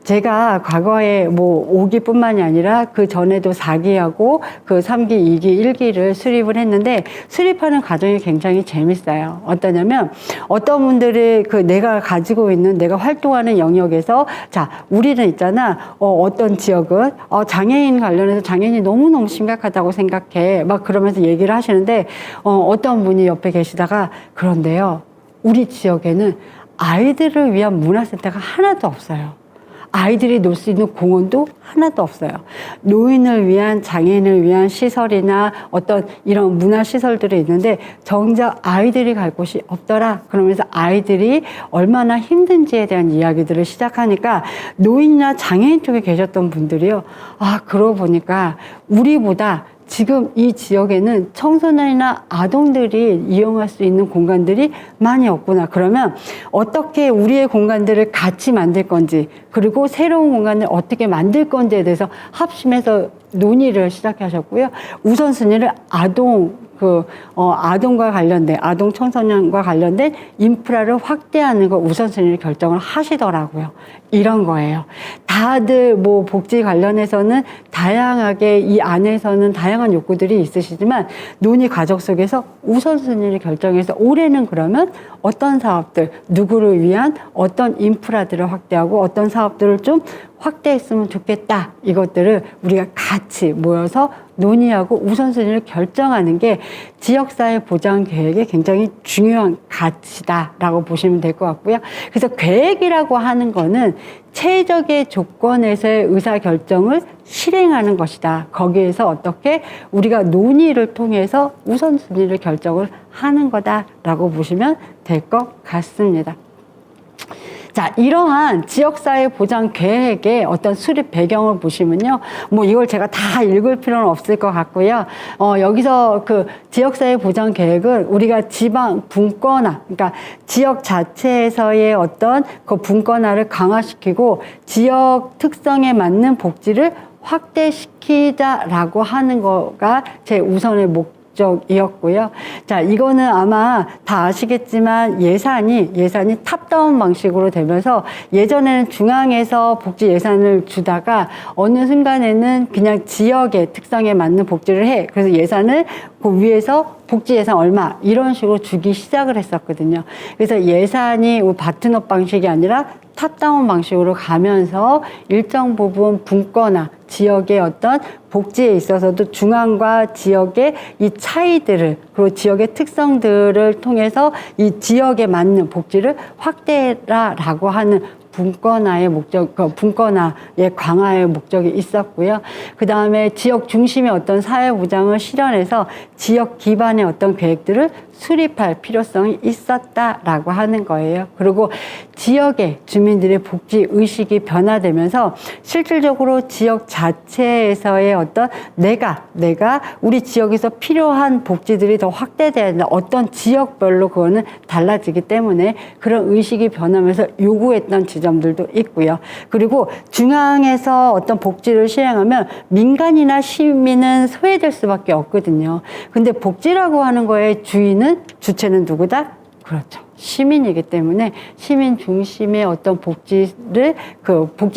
제가 과거에 5기뿐만이 아니라 그 전에도 4기하고 그 3기, 2기, 1기를 수립을 했는데, 수립하는 과정이 굉장히 재밌어요. 어떠냐면, 어떤 분들이 내가 가지고 있는, 내가 활동하는 영역에서, 자, 우리는 있잖아, 어떤 지역은 장애인 관련해서 장애인이 너무너무 심각하다고 생각해, 막 그러면서 얘기를 하시는데, 어떤 분이 옆에 계시다가, 그런데요, 우리 지역에는 아이들을 위한 문화센터가 하나도 없어요. 아이들이 놀 수 있는 공원도 하나도 없어요. 노인을 위한, 장애인을 위한 시설이나 어떤 이런 문화시설들이 있는데 정작 아이들이 갈 곳이 없더라. 그러면서 아이들이 얼마나 힘든지에 대한 이야기들을 시작하니까, 노인이나 장애인 쪽에 계셨던 분들이요, 그러고 보니까 우리보다 지금 이 지역에는 청소년이나 아동들이 이용할 수 있는 공간들이 많이 없구나. 그러면 어떻게 우리의 공간들을 같이 만들 건지, 그리고 새로운 공간을 어떻게 만들 건지에 대해서 합심해서 논의를 시작하셨고요. 우선순위를 아동과 관련된, 아동 청소년과 관련된 인프라를 확대하는 거 우선순위를 결정을 하시더라고요. 이런 거예요. 다들 복지 관련해서는 다양하게 이 안에서는 다양한 욕구들이 있으시지만, 논의 과정 속에서 우선순위를 결정해서 올해는 그러면 어떤 사업들, 누구를 위한 어떤 인프라들을 확대하고 어떤 사업들을 좀 확대했으면 좋겠다. 이것들을 우리가 같이 모여서 논의하고 우선순위를 결정하는 게 지역사회 보장 계획의 굉장히 중요한 가치다라고 보시면 될 것 같고요. 그래서 계획이라고 하는 거는 최적의 조건에서의 의사결정을 실행하는 것이다. 거기에서 어떻게 우리가 논의를 통해서 우선순위를 결정을 하는 거다라고 보시면 될 것 같습니다. 자, 이러한 지역사회 보장 계획의 어떤 수립 배경을 보시면요, 이걸 제가 다 읽을 필요는 없을 것 같고요. 여기서 그 지역사회 보장 계획은 우리가 지방 분권화, 그러니까 지역 자체에서의 어떤 그 분권화를 강화시키고 지역 특성에 맞는 복지를 확대시키자라고 하는 거가 제 우선의 목적이었고요. 자, 이거는 아마 다 아시겠지만 예산이 탑다운 방식으로 되면서 예전에는 중앙에서 복지 예산을 주다가 어느 순간에는 그냥 지역의 특성에 맞는 복지를 해. 그래서 예산을 그 위에서 복지 예산 얼마 이런 식으로 주기 시작을 했었거든요. 그래서 예산이 바튼업 방식이 아니라 탑다운 방식으로 가면서 일정 부분 분권화, 지역의 어떤 복지에 있어서도 중앙과 지역의 이 차이들을 그리고 지역의 특성들을 통해서 이 지역에 맞는 복지를 확대라라고 하는 분권화의 목적, 분권화의 강화의 목적이 있었고요. 그 다음에 지역 중심의 어떤 사회 보장을 실현해서 지역 기반의 어떤 계획들을 수립할 필요성이 있었다라고 하는 거예요. 그리고 지역의 주민들의 복지 의식이 변화되면서 실질적으로 지역 자체에서의 어떤 내가 우리 지역에서 필요한 복지들이 더 확대돼야 된다. 어떤 지역별로 그거는 달라지기 때문에 그런 의식이 변하면서 요구했던 지점들도 있고요. 그리고 중앙에서 어떤 복지를 시행하면 민간이나 시민은 소외될 수밖에 없거든요. 근데 복지라고 하는 거에 주체는 누구다? 그렇죠. 시민이기 때문에 시민 중심의 어떤 복지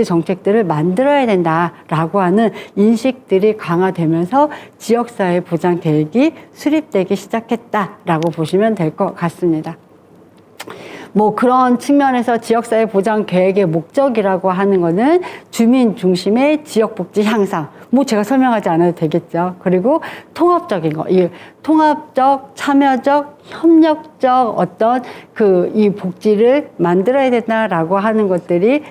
정책들을 만들어야 된다라고 하는 인식들이 강화되면서 지역사회 보장 계획이 수립되기 시작했다라고 보시면 될 것 같습니다. 뭐 그런 측면에서 지역사회 보장 계획의 목적이라고 하는 거는 주민 중심의 지역복지 향상. 뭐 제가 설명하지 않아도 되겠죠. 그리고 통합적인 거, 이 통합적, 참여적, 협력적 어떤 이 복지를 만들어야 된다라고 하는 것들이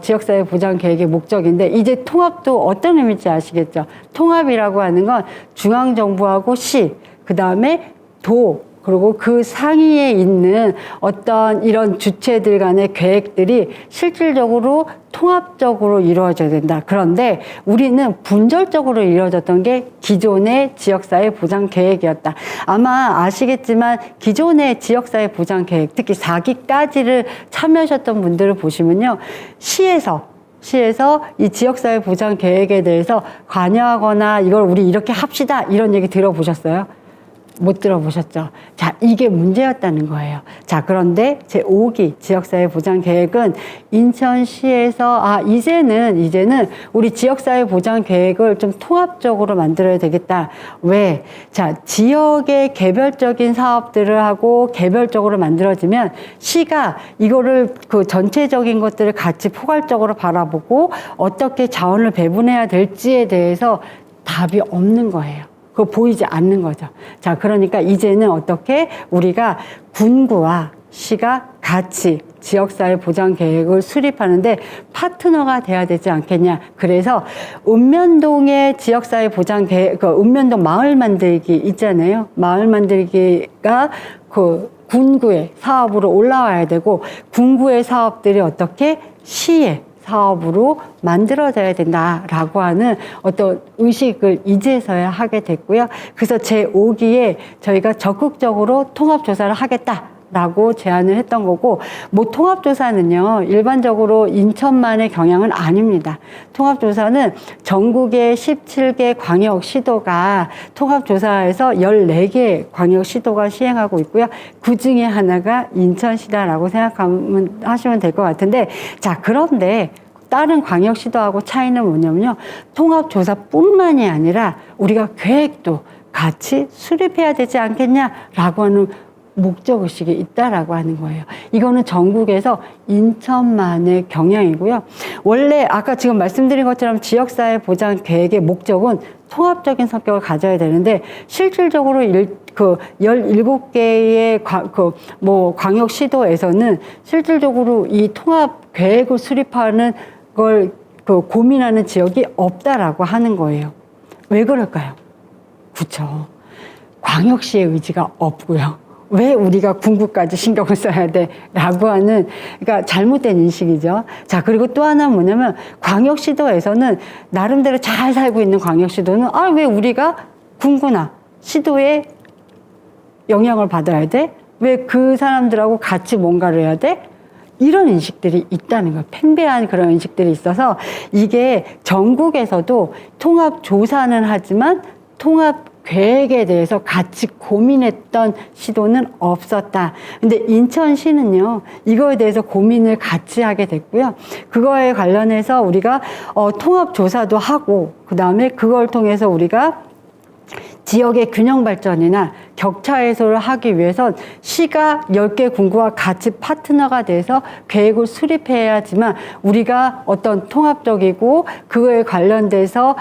지역사회 보장 계획의 목적인데 이제 통합도 어떤 의미인지 아시겠죠? 통합이라고 하는 건 중앙정부하고 시, 그 다음에 도, 그리고 그 상위에 있는 어떤 이런 주체들 간의 계획들이 실질적으로 통합적으로 이루어져야 된다. 그런데 우리는 분절적으로 이루어졌던 게 기존의 지역사회 보장 계획이었다. 아마 아시겠지만 기존의 지역사회 보장 계획, 특히 4기까지를 참여하셨던 분들을 보시면요. 시에서 이 지역사회 보장 계획에 대해서 관여하거나 이걸 우리 이렇게 합시다 이런 얘기 들어보셨어요? 못 들어보셨죠? 자, 이게 문제였다는 거예요. 자, 그런데 제5기 지역사회 보장 계획은 인천시에서 이제는 우리 지역사회 보장 계획을 좀 통합적으로 만들어야 되겠다. 왜? 자, 지역의 개별적인 사업들을 하고 개별적으로 만들어지면 시가 이거를 전체적인 것들을 같이 포괄적으로 바라보고 어떻게 자원을 배분해야 될지에 대해서 답이 없는 거예요. 그거 보이지 않는 거죠. 자, 그러니까 이제는 어떻게 우리가 군구와 시가 같이 지역사회 보장 계획을 수립하는데 파트너가 돼야 되지 않겠냐. 그래서 읍면동의 지역사회 보장 계획, 읍면동 마을 만들기 있잖아요. 마을 만들기가 군구의 사업으로 올라와야 되고 군구의 사업들이 어떻게 시에 사업으로 만들어져야 된다라고 하는 어떤 의식을 이제서야 하게 됐고요. 그래서 제5기에 저희가 적극적으로 통합조사를 하겠다라고 제안을 했던 거고, 뭐 통합조사는요, 일반적으로 인천만의 경향은 아닙니다. 통합조사는 전국의 17개 광역시도가 통합조사에서 14개 광역시도가 시행하고 있고요. 그 중에 하나가 인천시다라고 하시면 될 것 같은데, 자, 그런데 다른 광역시도하고 차이는 뭐냐면요. 통합조사뿐만이 아니라 우리가 계획도 같이 수립해야 되지 않겠냐라고 하는 목적의식이 있다라고 하는 거예요. 이거는 전국에서 인천만의 경향이고요. 원래 아까 지금 말씀드린 것처럼 지역사회 보장 계획의 목적은 통합적인 성격을 가져야 되는데 실질적으로 17개의 광역시도에서는 실질적으로 이 통합 계획을 수립하는 걸 고민하는 지역이 없다라고 하는 거예요. 왜 그럴까요? 그렇죠. 광역시의 의지가 없고요. 왜 우리가 군구까지 신경을 써야 돼? 라고 하는, 그러니까 잘못된 인식이죠. 자, 그리고 또 하나는 뭐냐면, 광역시도에서는 나름대로 잘 살고 있는 광역시도는, 왜 우리가 군구나 시도에 영향을 받아야 돼? 왜 그 사람들하고 같이 뭔가를 해야 돼? 이런 인식들이 있다는 거예요. 팽배한 그런 인식들이 있어서 이게 전국에서도 통합조사는 하지만 통합 계획에 대해서 같이 고민했던 시도는 없었다. 근데 인천시는요, 이거에 대해서 고민을 같이 하게 됐고요. 그거에 관련해서 우리가 통합조사도 하고, 그 다음에 그걸 통해서 우리가 지역의 균형 발전이나 격차 해소를 하기 위해선 시가 10개 군구와 같이 파트너가 돼서 계획을 수립해야지만 우리가 어떤 통합적이고 그거에 관련돼서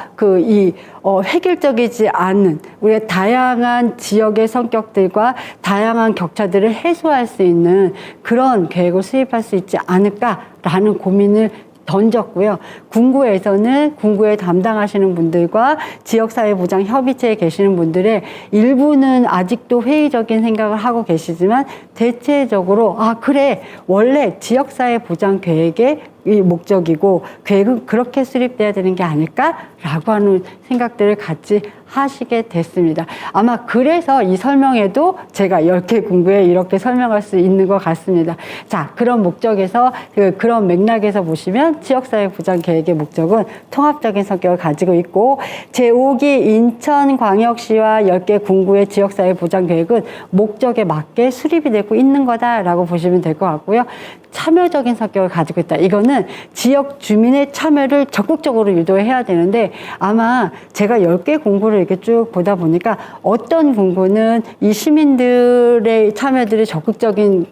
획일적이지 않은 우리가 다양한 지역의 성격들과 다양한 격차들을 해소할 수 있는 그런 계획을 수립할 수 있지 않을까라는 고민을 던졌고요. 군구에서는 군구에 담당하시는 분들과 지역사회보장 협의체에 계시는 분들의 일부는 아직도 회의적인 생각을 하고 계시지만 대체적으로 그래 원래 지역사회보장 계획의 이 목적이고 계획은 그렇게 수립돼야 되는 게 아닐까라고 하는 생각들을 같이 하시게 됐습니다. 아마 그래서 이 설명에도 제가 10개 군구에 이렇게 설명할 수 있는 것 같습니다. 자, 그런 목적에서 그런 맥락에서 보시면 지역사회보장 계획의 목적은 통합적인 성격을 가지고 있고 제5기 인천광역시와 10개 군구의 지역사회보장 계획은 목적에 맞게 수립이 되고 있는 거다라고 보시면 될 것 같고요. 참여적인 성격을 가지고 있다. 이거는 지역 주민의 참여를 적극적으로 유도해야 되는데 아마 제가 10개 공구를 이렇게 쭉 보다 보니까 어떤 공구는 이 시민들의 참여들이 적극적인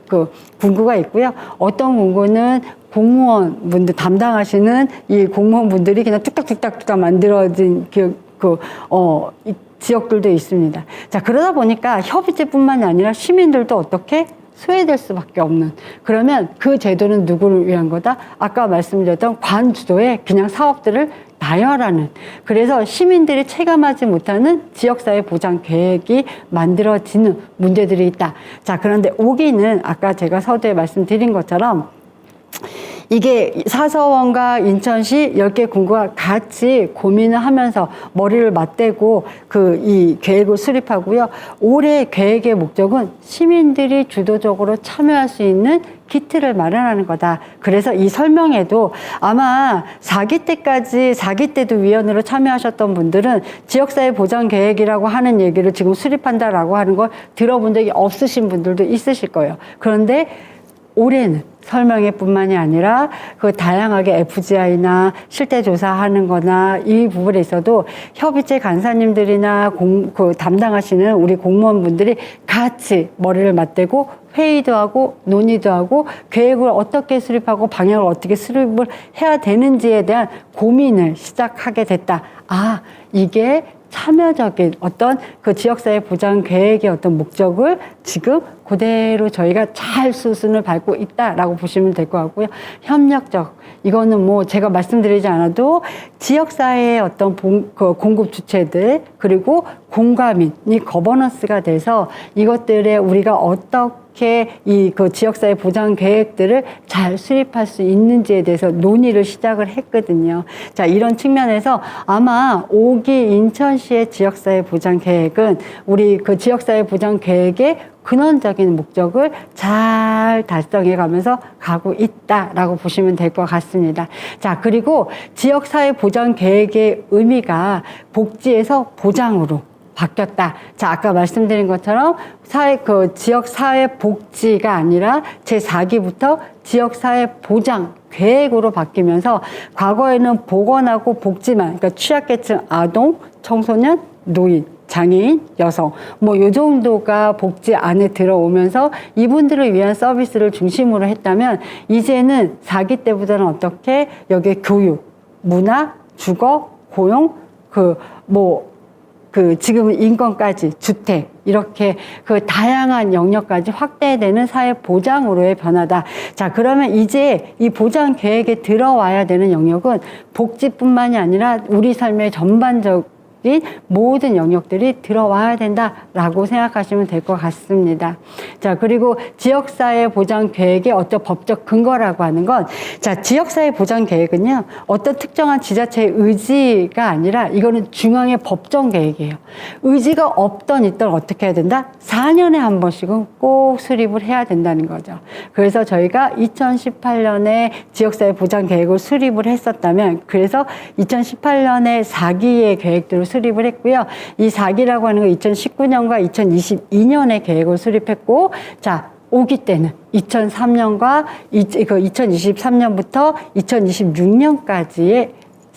공구가 있고요. 어떤 공구는 공무원분들 담당하시는 이 공무원분들이 그냥 뚝딱뚝딱 만들어진 지역들도 있습니다. 자, 그러다 보니까 협의체뿐만이 아니라 시민들도 어떻게 소외될 수밖에 없는. 그러면 그 제도는 누구를 위한 거다? 아까 말씀드렸던 관주도의 그냥 사업들을 나열하는. 그래서 시민들이 체감하지 못하는 지역사회 보장 계획이 만들어지는 문제들이 있다. 자, 그런데 5기는 아까 제가 서두에 말씀드린 것처럼 이게 사서원과 인천시 10개 군구가 같이 고민을 하면서 머리를 맞대고 이 계획을 수립하고요. 올해 계획의 목적은 시민들이 주도적으로 참여할 수 있는 키트를 마련하는 거다. 그래서 이 설명에도 아마 4기 때도 위원으로 참여하셨던 분들은 지역사회 보장 계획이라고 하는 얘기를 지금 수립한다라고 하는 걸 들어본 적이 없으신 분들도 있으실 거예요. 그런데 올해는 설명회 뿐만이 아니라 다양하게 FGI나 실태 조사하는 거나 이 부분에 있어도 협의체 간사님들이나 담당하시는 우리 공무원분들이 같이 머리를 맞대고 회의도 하고 논의도 하고 계획을 어떻게 수립하고 방향을 어떻게 수립을 해야 되는지에 대한 고민을 시작하게 됐다. 이게 참여적인 어떤 지역사회 보장 계획의 어떤 목적을 지금 그대로 저희가 잘 수순을 밟고 있다라고 보시면 될 것 같고요. 협력적, 이거는 제가 말씀드리지 않아도 지역사회의 어떤 공급 주체들 그리고 공감인이 거버넌스가 돼서 이것들에 우리가 어떻게 지역사회 보장 계획들을 잘 수립할 수 있는지에 대해서 논의를 시작을 했거든요. 자, 이런 측면에서 아마 5기 인천시의 지역사회 보장 계획은 우리 지역사회 보장 계획의 근원적인 목적을 잘 달성해 가면서 가고 있다라고 보시면 될 것 같습니다. 자, 그리고 지역사회 보장 계획의 의미가 복지에서 보장으로 바뀌었다. 자, 아까 말씀드린 것처럼 지역사회 복지가 아니라 제4기부터 지역사회 보장 계획으로 바뀌면서 과거에는 보건하고 복지만, 그러니까 취약계층 아동, 청소년, 노인, 장애인, 여성 요 정도가 복지 안에 들어오면서 이분들을 위한 서비스를 중심으로 했다면 이제는 4기 때보다는 어떻게 여기에 교육, 문화, 주거, 고용, 지금은 인권까지 주택 이렇게 다양한 영역까지 확대되는 사회 보장으로의 변화다. 자, 그러면 이제 이 보장 계획에 들어와야 되는 영역은 복지뿐만이 아니라 우리 삶의 전반적 모든 영역들이 들어와야 된다라고 생각하시면 될 것 같습니다. 자, 그리고 지역사회 보장 계획의 어떤 법적 근거라고 하는 건, 자, 지역사회 보장 계획은요, 어떤 특정한 지자체의 의지가 아니라 이거는 중앙의 법정 계획이에요. 의지가 없던 있던 어떻게 해야 된다? 4년에 한 번씩은 꼭 수립을 해야 된다는 거죠. 그래서 저희가 2018년에 지역사회 보장 계획을 수립을 했었다면, 그래서 2018년에 4기의 계획들을 수립을 했고요. 이 4기라고 하는 거 2019년과 2022년에 계획을 수립했고, 자, 5기 때는 2003년과 2023년부터 2026년까지의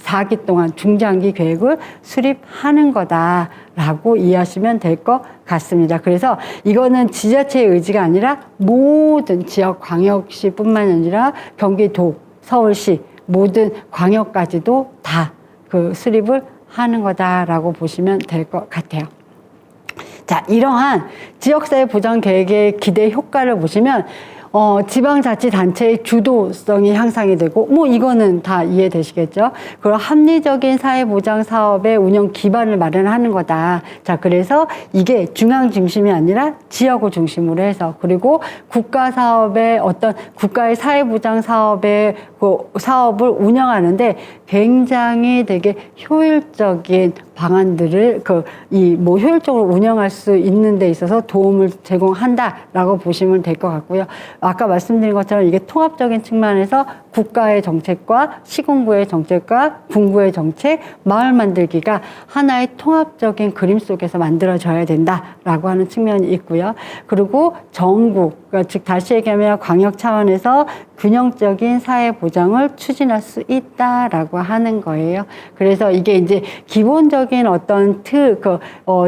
4기 동안 중장기 계획을 수립하는 거다라고 이해하시면 될 것 같습니다. 그래서 이거는 지자체의 의지가 아니라 모든 지역 광역시뿐만 아니라 경기도, 서울시 모든 광역까지도 다 그 수립을 하는 거다라고 보시면 될 것 같아요. 자, 이러한 지역사회 보장 계획의 기대 효과를 보시면 지방자치단체의 주도성이 향상이 되고, 뭐, 이거는 다 이해되시겠죠? 그리고 합리적인 사회보장 사업의 운영 기반을 마련하는 거다. 자, 그래서 이게 중앙 중심이 아니라 지역을 중심으로 해서, 그리고 국가 사업의 국가의 사회보장 사업의 사업을 운영하는데 굉장히 되게 효율적인 방안들을 효율적으로 운영할 수 있는 데 있어서 도움을 제공한다라고 보시면 될 것 같고요. 아까 말씀드린 것처럼 이게 통합적인 측면에서 국가의 정책과 시군구의 정책과 군구의 정책, 마을 만들기가 하나의 통합적인 그림 속에서 만들어져야 된다라고 하는 측면이 있고요. 그리고 전국, 즉 다시 얘기하면 광역 차원에서 균형적인 사회 보장을 추진할 수 있다라고 하는 거예요. 그래서 이게 이제 기본적인 어떤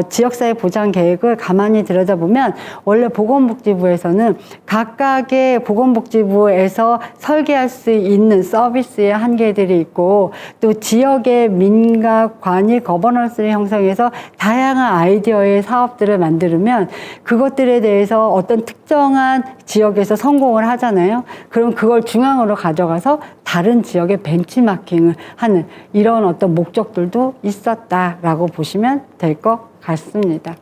지역사회 보장 계획을 가만히 들여다보면 원래 보건복지부에서는 각각의 보건복지부에서 설계할 수 있는 서비스의 한계들이 있고, 또 지역의 민각, 관일, 거버넌스를 형성해서 다양한 아이디어의 사업들을 만들면 그것들에 대해서 어떤 특정한 지역에서 성공을 하잖아요. 그럼 그걸 중앙으로 가져가서 다른 지역에 벤치마킹을 하는 이런 어떤 목적들도 있었다라고 보시면 될 것 같습니다.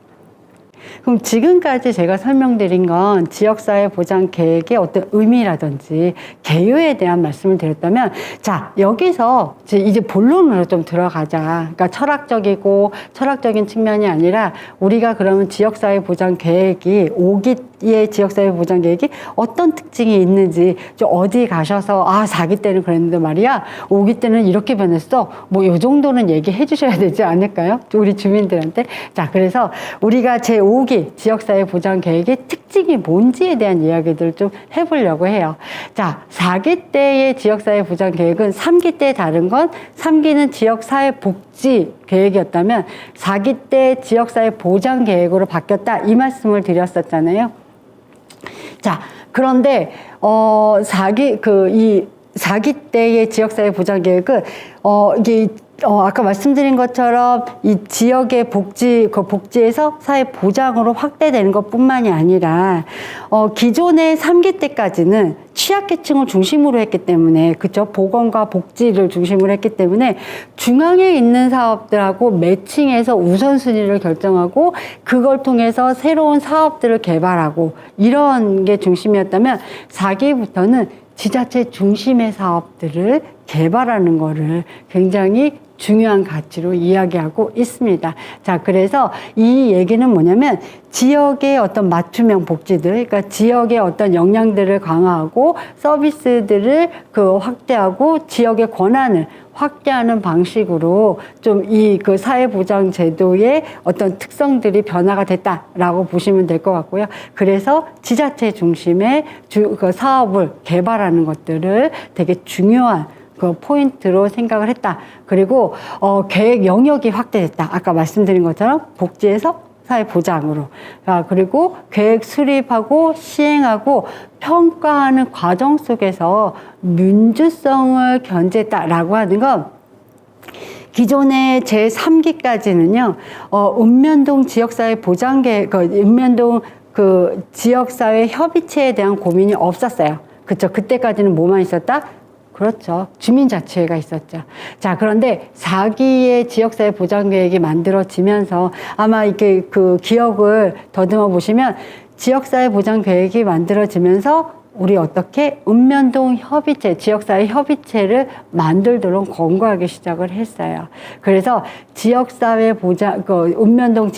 그럼 지금까지 제가 설명드린 건 지역사회 보장 계획의 어떤 의미라든지 개요에 대한 말씀을 드렸다면, 자, 여기서 이제 본론으로 좀 들어가자. 그러니까 철학적인 측면이 아니라 우리가 그러면 지역사회 보장 계획이 5기의 지역사회 보장 계획이 어떤 특징이 있는지 좀 어디 가셔서 4기 때는 그랬는데 말이야 5기 때는 이렇게 변했어, 뭐 요 정도는 얘기해 주셔야 되지 않을까요? 우리 주민들한테. 자, 그래서 우리가 제5기 지역사회 보장 계획의 특징이 뭔지에 대한 이야기들을 좀 해보려고 해요. 자, 4기 때의 지역사회 보장 계획은 3기 때 다른 건 3기는 지역사회 복지 계획이었다면 4기 때 지역사회 보장 계획으로 바뀌었다, 이 말씀을 드렸었잖아요. 자, 그런데 4기 때의 지역사회 보장 계획은 이게 아까 말씀드린 것처럼 이 지역의 복지에서 사회 보장으로 확대되는 것뿐만이 아니라 기존의 3기 때까지는 취약계층을 중심으로 했기 때문에, 그쵸? 보건과 복지를 중심으로 했기 때문에 중앙에 있는 사업들하고 매칭해서 우선순위를 결정하고 그걸 통해서 새로운 사업들을 개발하고 이런 게 중심이었다면 4기부터는 지자체 중심의 사업들을 개발하는 거를 굉장히 중요한 가치로 이야기하고 있습니다. 자, 그래서 이 얘기는 뭐냐면 지역의 어떤 맞춤형 복지들, 그러니까 지역의 어떤 역량들을 강화하고 서비스들을 확대하고 지역의 권한을 확대하는 방식으로 좀 그 사회보장 제도의 어떤 특성들이 변화가 됐다라고 보시면 될 것 같고요. 그래서 지자체 중심의 사업을 개발하는 것들을 되게 중요한 포인트로 생각을 했다. 그리고 계획 영역이 확대됐다. 아까 말씀드린 것처럼 복지에서 사회보장으로. 그리고 계획 수립하고 시행하고 평가하는 과정 속에서 민주성을 견제했다라고 하는 건, 기존의 제3기까지는요, 읍면동 지역사회 보장계획, 읍면동 지역사회 협의체에 대한 고민이 없었어요. 그쵸? 그때까지는 뭐만 있었다? 그렇죠. 주민자치회가 있었죠. 자, 그런데 4기의 지역사회 보장계획이 만들어지면서 아마 이렇게 기억을 더듬어 보시면 지역사회 보장계획이 만들어지면서 우리 어떻게 읍면동 협의체, 지역사회 협의체를 만들도록 권고하기 시작을 했어요. 그래서 지역사회 보장, 읍면동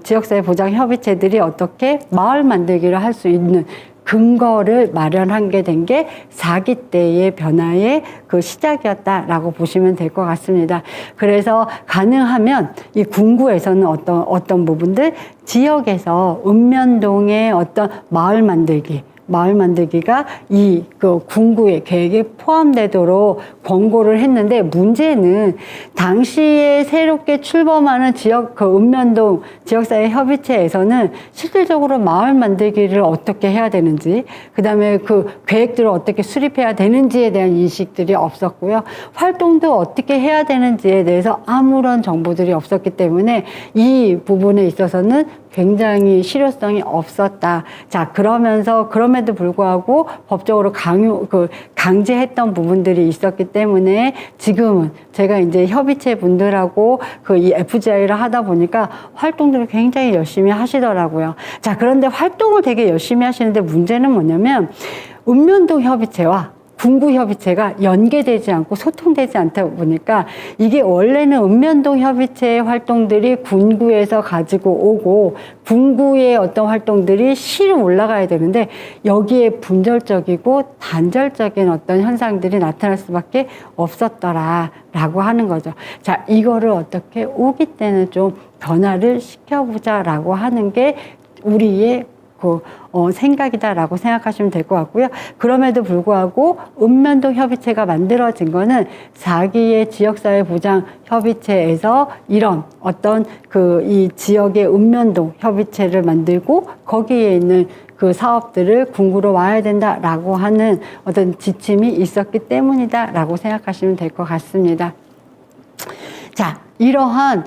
지역사회 보장 협의체들이 어떻게 마을 만들기를 할 수 있는 근거를 마련한 게 된 게 4기 때의 변화의 그 시작이었다라고 보시면 될 것 같습니다. 그래서 가능하면 이 궁구에서는 어떤 부분들 지역에서 읍면동의 어떤 마을 만들기가 이 그 궁구의 계획에 포함되도록 권고를 했는데, 문제는 당시에 새롭게 출범하는 지역 그 읍면동 지역사회 협의체에서는 실질적으로 마을 만들기를 어떻게 해야 되는지, 그다음에 그 계획들을 어떻게 수립해야 되는지에 대한 인식들이 없었고요. 활동도 어떻게 해야 되는지에 대해서 아무런 정보들이 없었기 때문에 이 부분에 있어서는 굉장히 실효성이 없었다. 자, 그럼에도 불구하고 법적으로 강제했던 부분들이 있었기 때문에 지금은 제가 이제 협의체 분들하고 이 FGI를 하다 보니까 활동들을 굉장히 열심히 하시더라고요. 자, 그런데 활동을 되게 열심히 하시는데 문제는 뭐냐면 읍면동 협의체와 궁구 협의체가 연계되지 않고 소통되지 않다 보니까 이게 원래는 읍면동 협의체의 활동들이 군구에서 가지고 오고 궁구의 어떤 활동들이 시로 올라가야 되는데 여기에 분절적이고 단절적인 어떤 현상들이 나타날 수밖에 없었더라라고 하는 거죠. 자, 이거를 어떻게 오기 때는 좀 변화를 시켜보자라고 하는 게 우리의 생각이다라고 생각하시면 될 것 같고요. 그럼에도 불구하고 읍면동 협의체가 만들어진 거는 4기의 지역사회 보장 협의체에서 이런 어떤 이 지역의 읍면동 협의체를 만들고 거기에 있는 그 사업들을 궁구로 와야 된다라고 하는 어떤 지침이 있었기 때문이다라고 생각하시면 될 것 같습니다. 자, 이러한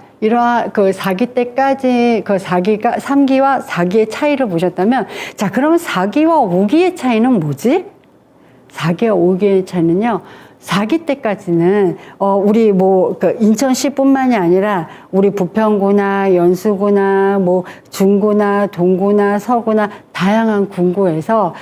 그 4기 때까지 그 3기와 4기의 차이를 보셨다면, 자, 그러면 4기와 5기의 차이는 뭐지? 4기와 5기의 차이는요, 4기 때까지는 우리 그 인천시뿐만이 아니라 우리 부평구나 연수구나 중구나 동구나 서구나 다양한 군구에서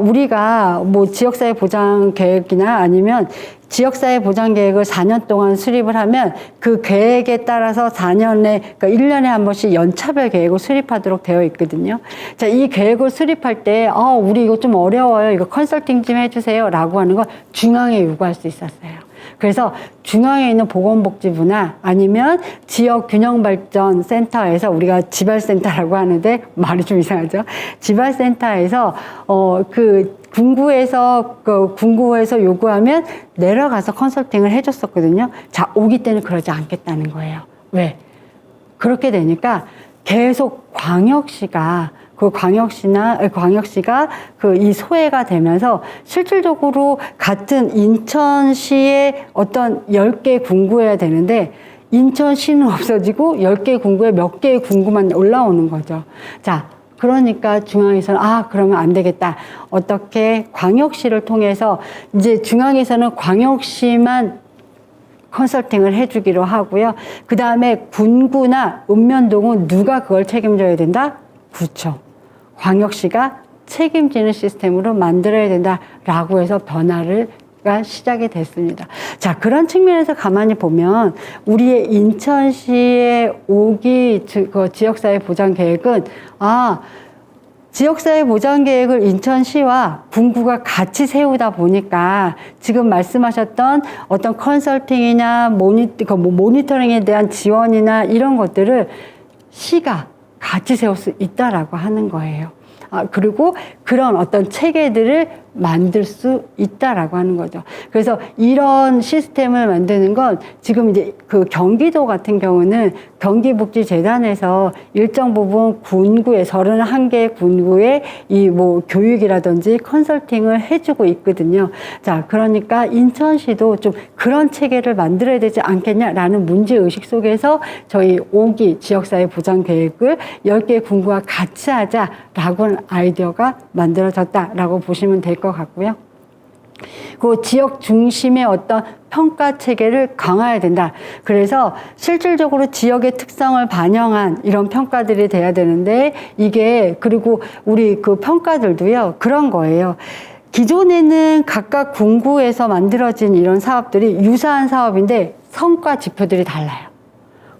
우리가 지역사회 보장 계획이나 아니면 지역사회 보장 계획을 4년 동안 수립을 하면 그 계획에 따라서 4년에, 그러니까 1년에 한 번씩 연차별 계획을 수립하도록 되어 있거든요. 자, 이 계획을 수립할 때, 우리 이거 좀 어려워요. 이거 컨설팅 좀 해주세요. 라고 하는 건 중앙에 요구할 수 있었어요. 그래서 중앙에 있는 보건복지부나 아니면 지역균형발전센터에서, 우리가 지발센터라고 하는데 말이 좀 이상하죠. 지발센터에서 군구에서 요구하면 내려가서 컨설팅을 해줬었거든요. 자, 오기 때는 그러지 않겠다는 거예요. 왜? 그렇게 되니까 계속 광역시가 이 소외가 되면서 실질적으로 같은 인천시의 어떤 10개 군구여야 되는데 인천시는 없어지고 10개 군구에 몇 개의 군구만 올라오는 거죠. 자, 그러니까 중앙에서는 그러면 안 되겠다. 어떻게 광역시를 통해서 이제 중앙에서는 광역시만 컨설팅을 해주기로 하고요. 그 다음에 군구나 읍면동은 누가 그걸 책임져야 된다? 구청, 광역시가 책임지는 시스템으로 만들어야 된다라고 해서 변화가 시작이 됐습니다. 자, 그런 측면에서 가만히 보면 우리의 인천시의 5기 지역사회 보장 계획은 지역사회 보장 계획을 인천시와 군구가 같이 세우다 보니까 지금 말씀하셨던 어떤 컨설팅이나 모니터링에 대한 지원이나 이런 것들을 시가 같이 세울 수 있다라고 하는 거예요. 그리고 그런 어떤 체계들을 만들 수 있다라고 하는 거죠. 그래서 이런 시스템을 만드는 건 지금 이제 그 경기도 같은 경우는 경기복지재단에서 일정 부분 군구에 31개 군구에 교육이라든지 컨설팅을 해주고 있거든요. 자, 그러니까 인천시도 좀 그런 체계를 만들어야 되지 않겠냐라는 문제의식 속에서 저희 5기 지역사회 보장 계획을 10개 군구와 같이 하자라고 하는 아이디어가 만들어졌다라고 보시면 될 것 같고요. 그 지역 중심의 어떤 평가 체계를 강화해야 된다. 그래서 실질적으로 지역의 특성을 반영한 이런 평가들이 돼야 되는데, 그리고 우리 그 평가들도요, 그런 거예요. 기존에는 각각 군구에서 만들어진 이런 사업들이 유사한 사업인데 성과 지표들이 달라요.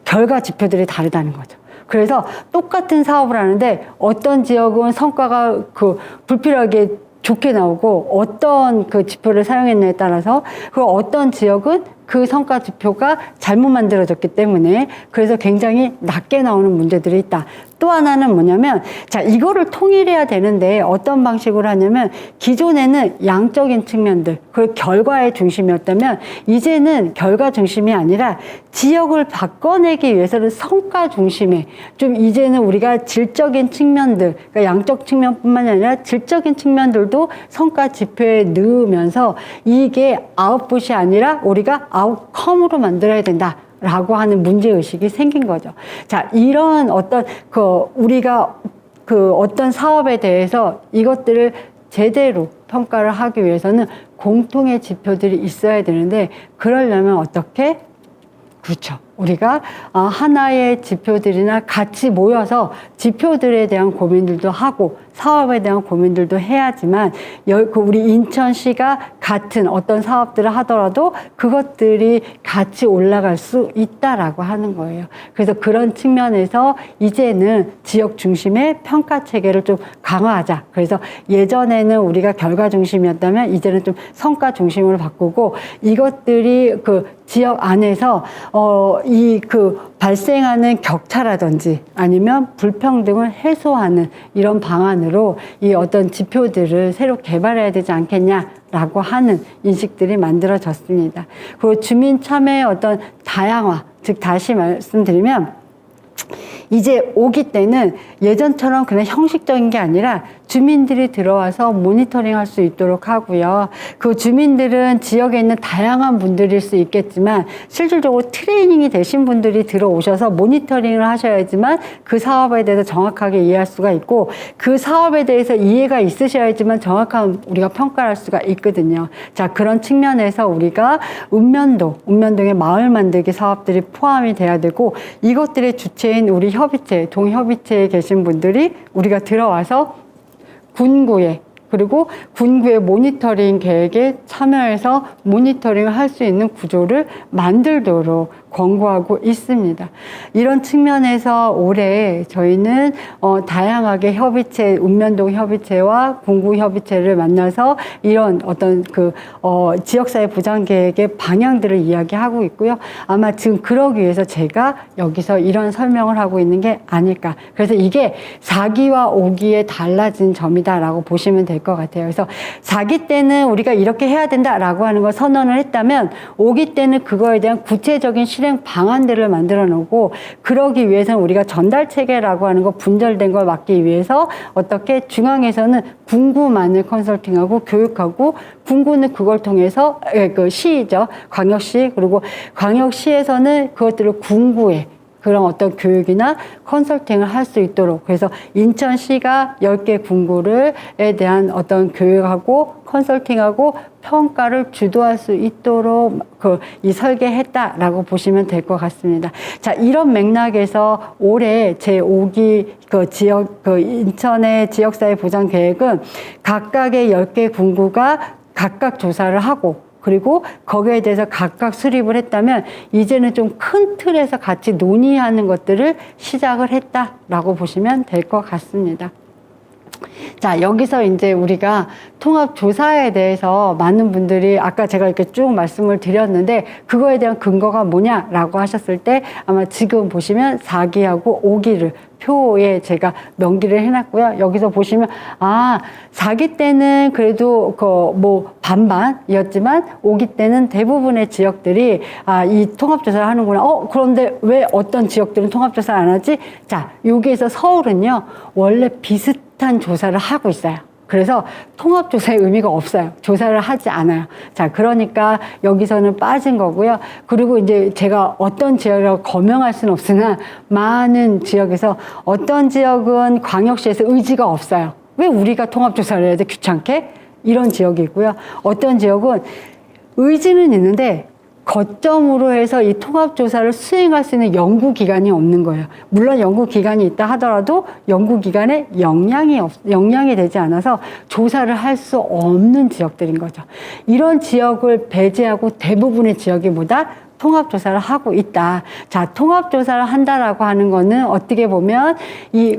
결과 지표들이 다르다는 거죠. 그래서 똑같은 사업을 하는데 어떤 지역은 성과가 불필요하게 좋게 나오고 어떤 그 지표를 사용했냐에 따라서 그리고 어떤 지역은 그 성과 지표가 잘못 만들어졌기 때문에 그래서 굉장히 낮게 나오는 문제들이 있다. 또 하나는 뭐냐면 자 이거를 통일해야 되는데 어떤 방식으로 하냐면 기존에는 양적인 측면들 그 결과의 중심이었다면 이제는 결과 중심이 아니라 지역을 바꿔내기 위해서는 성과 중심의 좀 이제는 우리가 질적인 측면들 그러니까 양적 측면뿐만 아니라 질적인 측면들도 성과 지표에 넣으면서 이게 아웃풋이 아니라 우리가 아웃컴으로 만들어야 된다. 라고 하는 문제의식이 생긴 거죠. 자, 이런 어떤, 우리가 어떤 사업에 대해서 이것들을 제대로 평가를 하기 위해서는 공통의 지표들이 있어야 되는데, 그러려면 어떻게? 그렇죠. 우리가 하나의 지표들이나 같이 모여서 지표들에 대한 고민들도 하고 사업에 대한 고민들도 해야지만 우리 인천시가 같은 어떤 사업들을 하더라도 그것들이 같이 올라갈 수 있다라고 하는 거예요. 그래서 그런 측면에서 이제는 지역 중심의 평가 체계를 좀 강화하자. 그래서 예전에는 우리가 결과 중심이었다면 이제는 좀 성과 중심으로 바꾸고 이것들이 지역 안에서 발생하는 격차라든지 아니면 불평등을 해소하는 이런 방안으로 이 어떤 지표들을 새로 개발해야 되지 않겠냐라고 하는 인식들이 만들어졌습니다. 그리고 주민 참여의 어떤 다양화, 즉 다시 말씀드리면 이제 오기 때는 예전처럼 그냥 형식적인 게 아니라 주민들이 들어와서 모니터링 할 수 있도록 하고요. 그 주민들은 지역에 있는 다양한 분들일 수 있겠지만 실질적으로 트레이닝이 되신 분들이 들어오셔서 모니터링을 하셔야지만 그 사업에 대해서 정확하게 이해할 수가 있고 그 사업에 대해서 이해가 있으셔야지만 정확한 우리가 평가를 할 수가 있거든요. 자, 그런 측면에서 우리가 읍면동의 마을 만들기 사업들이 포함이 돼야 되고 이것들의 주체인 우리 협의체, 동협의체에 계신 분들이 우리가 들어와서 군구에 그리고 군구의 모니터링 계획에 참여해서 모니터링을 할 수 있는 구조를 만들도록 권고하고 있습니다. 이런 측면에서 올해 저희는 다양하게 협의체, 읍면동 협의체와 군구 협의체를 만나서 이런 어떤 지역사회 보장 계획의 방향들을 이야기하고 있고요. 아마 지금 그러기 위해서 제가 여기서 이런 설명을 하고 있는 게 아닐까. 그래서 이게 4기와 5기에 달라진 점이다라고 보시면 될 것 같아요. 그래서 4기 때는 우리가 이렇게 해야 된다라고 하는 걸 선언을 했다면 5기 때는 그거에 대한 구체적인 실행 방안들을 만들어 놓고 그러기 위해서는 우리가 전달 체계라고 하는 거 분절된 걸 막기 위해서 어떻게 중앙에서는 군구만을 컨설팅하고 교육하고 군구는 그걸 통해서 시죠. 광역시 그리고 광역시에서는 그것들을 군구에 그런 어떤 교육이나 컨설팅을 할 수 있도록 그래서 인천시가 10개 군구에 대한 어떤 교육하고 컨설팅하고 평가를 주도할 수 있도록 이 설계했다라고 보시면 될 것 같습니다. 자, 이런 맥락에서 올해 제5기 인천의 지역사회 보장 계획은 각각의 10개 군구가 각각 조사를 하고 그리고 거기에 대해서 각각 수립을 했다면 이제는 좀 큰 틀에서 같이 논의하는 것들을 시작을 했다라고 보시면 될 것 같습니다. 자, 여기서 이제 우리가 통합조사에 대해서 많은 분들이 아까 제가 이렇게 쭉 말씀을 드렸는데 그거에 대한 근거가 뭐냐라고 하셨을 때 아마 지금 보시면 4기하고 5기를 표에 제가 명기를 해놨고요. 여기서 보시면 4기 때는 그래도 반반이었지만 5기 때는 대부분의 지역들이 이 통합조사를 하는구나. 그런데 왜 어떤 지역들은 통합조사를 안 하지? 자, 여기에서 서울은요 원래 비슷한 조사를 하고 있어요. 그래서 통합조사의 의미가 없어요. 조사를 하지 않아요. 자, 그러니까 여기서는 빠진 거고요. 그리고 이제 제가 어떤 지역이라고 거명할 수는 없으나 많은 지역에서 어떤 지역은 광역시에서 의지가 없어요. 왜 우리가 통합조사를 해야 돼? 귀찮게? 이런 지역이 있고요. 어떤 지역은 의지는 있는데 거점으로 해서 이 통합조사를 수행할 수 있는 연구기관이 없는 거예요. 물론 연구기관이 있다 하더라도 연구기관에 역량이 되지 않아서 조사를 할 수 없는 지역들인 거죠. 이런 지역을 배제하고 대부분의 지역이 뭐다? 통합조사를 하고 있다. 자, 통합조사를 한다라고 하는 거는 어떻게 보면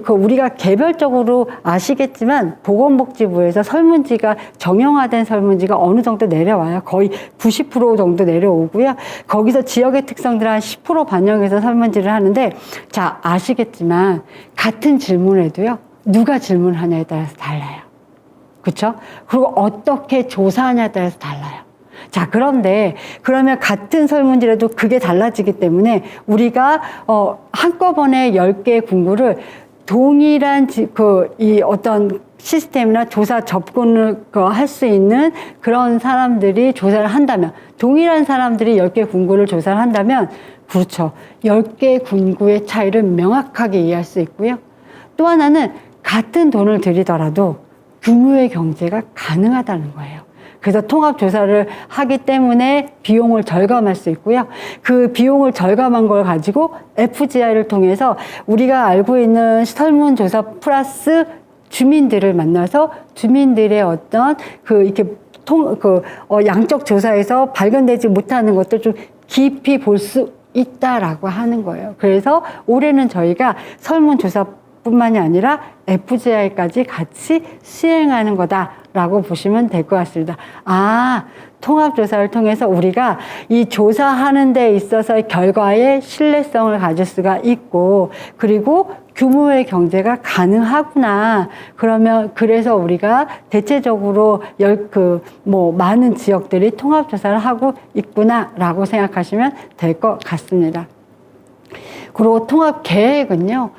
우리가 개별적으로 아시겠지만 보건복지부에서 설문지가 정형화된 설문지가 어느 정도 내려와요. 거의 90% 정도 내려오고요. 거기서 지역의 특성들 한 10% 반영해서 설문지를 하는데, 자, 아시겠지만 같은 질문에도요, 누가 질문하냐에 따라서 달라요. 그렇죠? 그리고 어떻게 조사하냐에 따라서 달라요. 자, 그러면 같은 설문지라도 그게 달라지기 때문에 우리가 한꺼번에 10개 군구를 동일한 이 어떤 시스템이나 조사 접근을 할 수 있는 그런 사람들이 조사를 한다면, 동일한 사람들이 10개 군구를 조사를 한다면, 그렇죠, 10개 군구의 차이를 명확하게 이해할 수 있고요. 또 하나는 같은 돈을 들이더라도 규모의 경제가 가능하다는 거예요. 그래서 통합조사를 하기 때문에 비용을 절감할 수 있고요. 그 비용을 절감한 걸 가지고 FGI를 통해서 우리가 알고 있는 설문조사 플러스 주민들을 만나서 주민들의 어떤 이렇게 양적 조사에서 발견되지 못하는 것들 좀 깊이 볼 수 있다라고 하는 거예요. 그래서 올해는 저희가 설문조사 뿐만이 아니라 FGI까지 같이 시행하는 거다라고 보시면 될 것 같습니다. 아, 통합조사를 통해서 우리가 이 조사하는 데 있어서의 결과에 신뢰성을 가질 수가 있고, 그리고 규모의 경제가 가능하구나. 그래서 우리가 대체적으로 많은 지역들이 통합조사를 하고 있구나라고 생각하시면 될 것 같습니다. 그리고 통합 계획은요,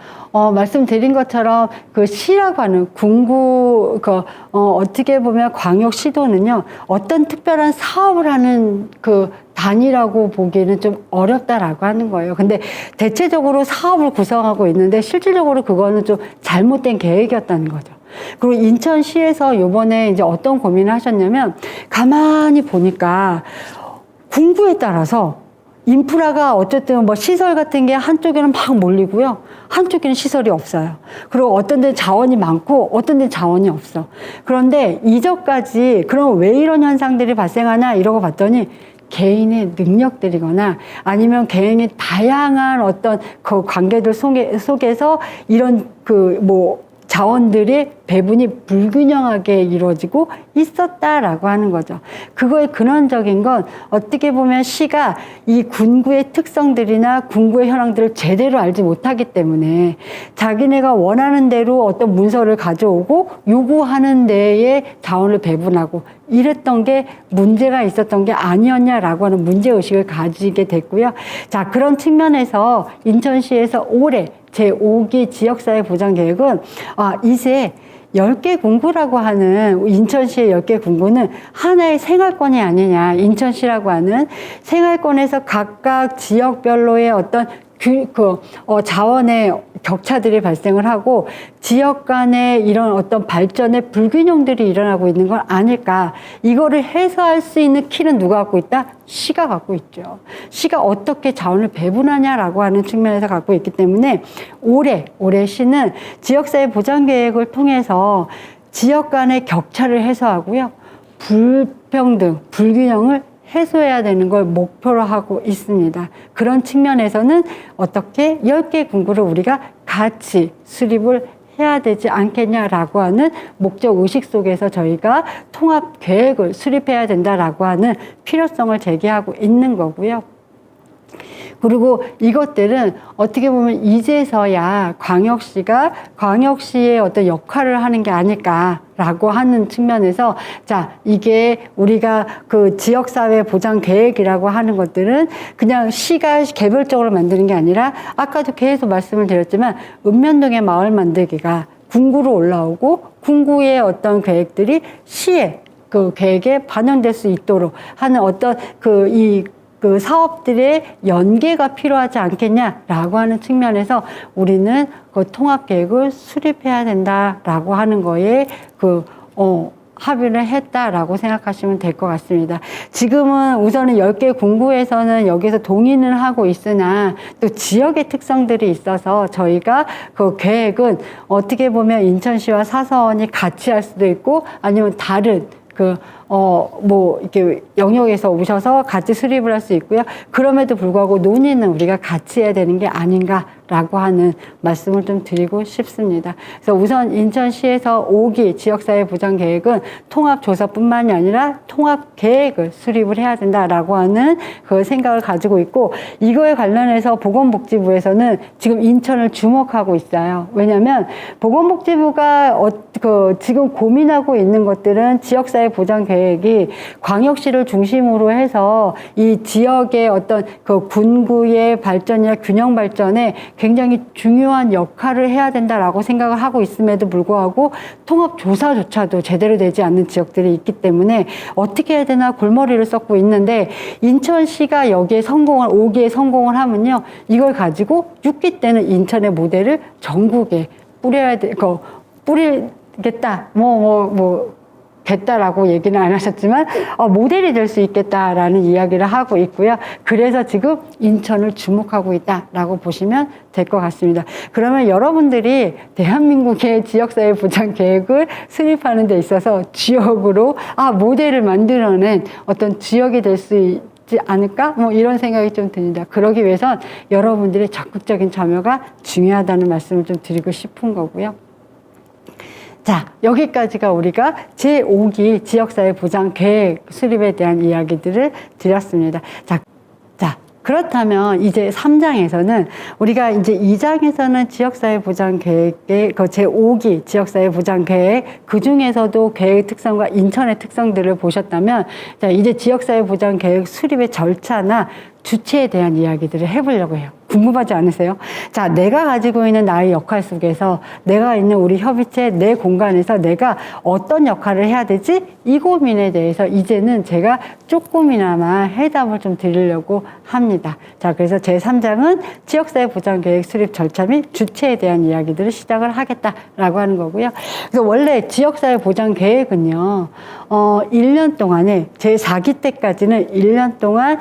말씀드린 것처럼 그 시라고 하는 군구, 어떻게 보면 광역시도는요, 어떤 특별한 사업을 하는 그 단위라고 보기에는 좀 어렵다라고 하는 거예요. 근데 대체적으로 사업을 구성하고 있는데 실질적으로 그거는 좀 잘못된 계획이었다는 거죠. 그리고 인천시에서 요번에 이제 어떤 고민을 하셨냐면, 가만히 보니까 군구에 따라서 인프라가 어쨌든 시설 같은 게 한쪽에는 막 몰리고요. 한쪽에는 시설이 없어요. 그리고 어떤 데는 자원이 많고 어떤 데는 자원이 없어. 그런데 이전까지 그럼 왜 이런 현상들이 발생하나 이러고 봤더니 개인의 능력들이거나 아니면 개인의 다양한 어떤 그 관계들 속에서 이런 자원들의 배분이 불균형하게 이루어지고 있었다라고 하는 거죠. 그거의 근원적인 건 어떻게 보면 시가 이 군구의 특성들이나 군구의 현황들을 제대로 알지 못하기 때문에 자기네가 원하는 대로 어떤 문서를 가져오고 요구하는 데에 자원을 배분하고 이랬던 게 문제가 있었던 게 아니었냐라고 하는 문제의식을 가지게 됐고요. 자, 그런 측면에서 인천시에서 올해 제5기 지역사회 보장 계획은 이제 10개 군구라고 하는 인천시의 10개 군구는 하나의 생활권이 아니냐. 인천시라고 하는 생활권에서 각각 지역별로의 어떤 자원의 격차들이 발생을 하고 지역 간의 이런 어떤 발전의 불균형들이 일어나고 있는 건 아닐까. 이거를 해소할 수 있는 키는 누가 갖고 있다? 시가 갖고 있죠. 시가 어떻게 자원을 배분하냐라고 하는 측면에서 갖고 있기 때문에 올해 시는 지역사회 보장 계획을 통해서 지역 간의 격차를 해소하고요. 불평등, 불균형을 해소해야 되는 걸 목표로 하고 있습니다. 그런 측면에서는 어떻게 10개 군구를 우리가 같이 수립을 해야 되지 않겠냐라고 하는 목적 의식 속에서 저희가 통합 계획을 수립해야 된다라고 하는 필요성을 제기하고 있는 거고요. 그리고 이것들은 어떻게 보면 이제서야 광역시의 어떤 역할을 하는 게 아닐까라고 하는 측면에서, 자, 이게 우리가 그 지역사회 보장 계획이라고 하는 것들은 그냥 시가 개별적으로 만드는 게 아니라 아까도 계속 말씀을 드렸지만 읍면동의 마을 만들기가 군구로 올라오고 군구의 어떤 계획들이 시의 그 계획에 반영될 수 있도록 하는 어떤 그 사업들의 연계가 필요하지 않겠냐라고 하는 측면에서 우리는 그 통합계획을 수립해야 된다라고 하는 거에 합의를 했다라고 생각하시면 될 것 같습니다. 지금은 우선은 10개 군구에서는 여기서 동의는 하고 있으나 또 지역의 특성들이 있어서 저희가 그 계획은 어떻게 보면 인천시와 사서원이 같이 할 수도 있고 아니면 다른 이렇게 영역에서 오셔서 같이 수립을 할 수 있고요. 그럼에도 불구하고 논의는 우리가 같이 해야 되는 게 아닌가라고 하는 말씀을 좀 드리고 싶습니다. 그래서 우선 인천시에서 5기 지역사회 보장 계획은 통합조사뿐만이 아니라 통합계획을 수립을 해야 된다라고 하는 그 생각을 가지고 있고, 이거에 관련해서 보건복지부에서는 지금 인천을 주목하고 있어요. 왜냐하면 보건복지부가 지금 고민하고 있는 것들은 지역사회 보장 계획이 광역시를 중심으로 해서 이 지역의 어떤 그 군구의 발전이나 균형 발전에 굉장히 중요한 역할을 해야 된다라고 생각을 하고 있음에도 불구하고 통합조사조차도 제대로 되지 않는 지역들이 있기 때문에 어떻게 해야 되나 골머리를 썩고 있는데, 인천시가 여기에 5기에 성공을 하면요, 이걸 가지고 6기 때는 인천의 모델을 전국에 뿌리겠다, 겠다라고 얘기는 안 하셨지만 모델이 될 수 있겠다라는 이야기를 하고 있고요. 그래서 지금 인천을 주목하고 있다라고 보시면 될 것 같습니다. 그러면 여러분들이 대한민국의 지역사회 보장 계획을 수립하는 데 있어서 지역으로 모델을 만들어낸 어떤 지역이 될 수 있지 않을까? 이런 생각이 좀 듭니다. 그러기 위해선 여러분들의 적극적인 참여가 중요하다는 말씀을 좀 드리고 싶은 거고요. 자, 여기까지가 우리가 제5기 지역사회 보장 계획 수립에 대한 이야기들을 드렸습니다. 자, 그렇다면 이제 3장에서는 우리가 이제 2장에서는 지역사회 보장 계획의 그 제5기 지역사회 보장 계획, 그 중에서도 계획 특성과 인천의 특성들을 보셨다면, 자, 이제 지역사회 보장 계획 수립의 절차나 주체에 대한 이야기들을 해보려고 해요. 궁금하지 않으세요? 자, 내가 가지고 있는 나의 역할 속에서, 내가 있는 우리 협의체, 내 공간에서 내가 어떤 역할을 해야 되지? 이 고민에 대해서 이제는 제가 조금이나마 해답을 좀 드리려고 합니다. 자, 그래서 제3장은 지역사회 보장 계획 수립 절차 및 주체에 대한 이야기들을 시작을 하겠다라고 하는 거고요. 그래서 원래 지역사회 보장 계획은요, 1년 동안에 제4기 때까지는 1년 동안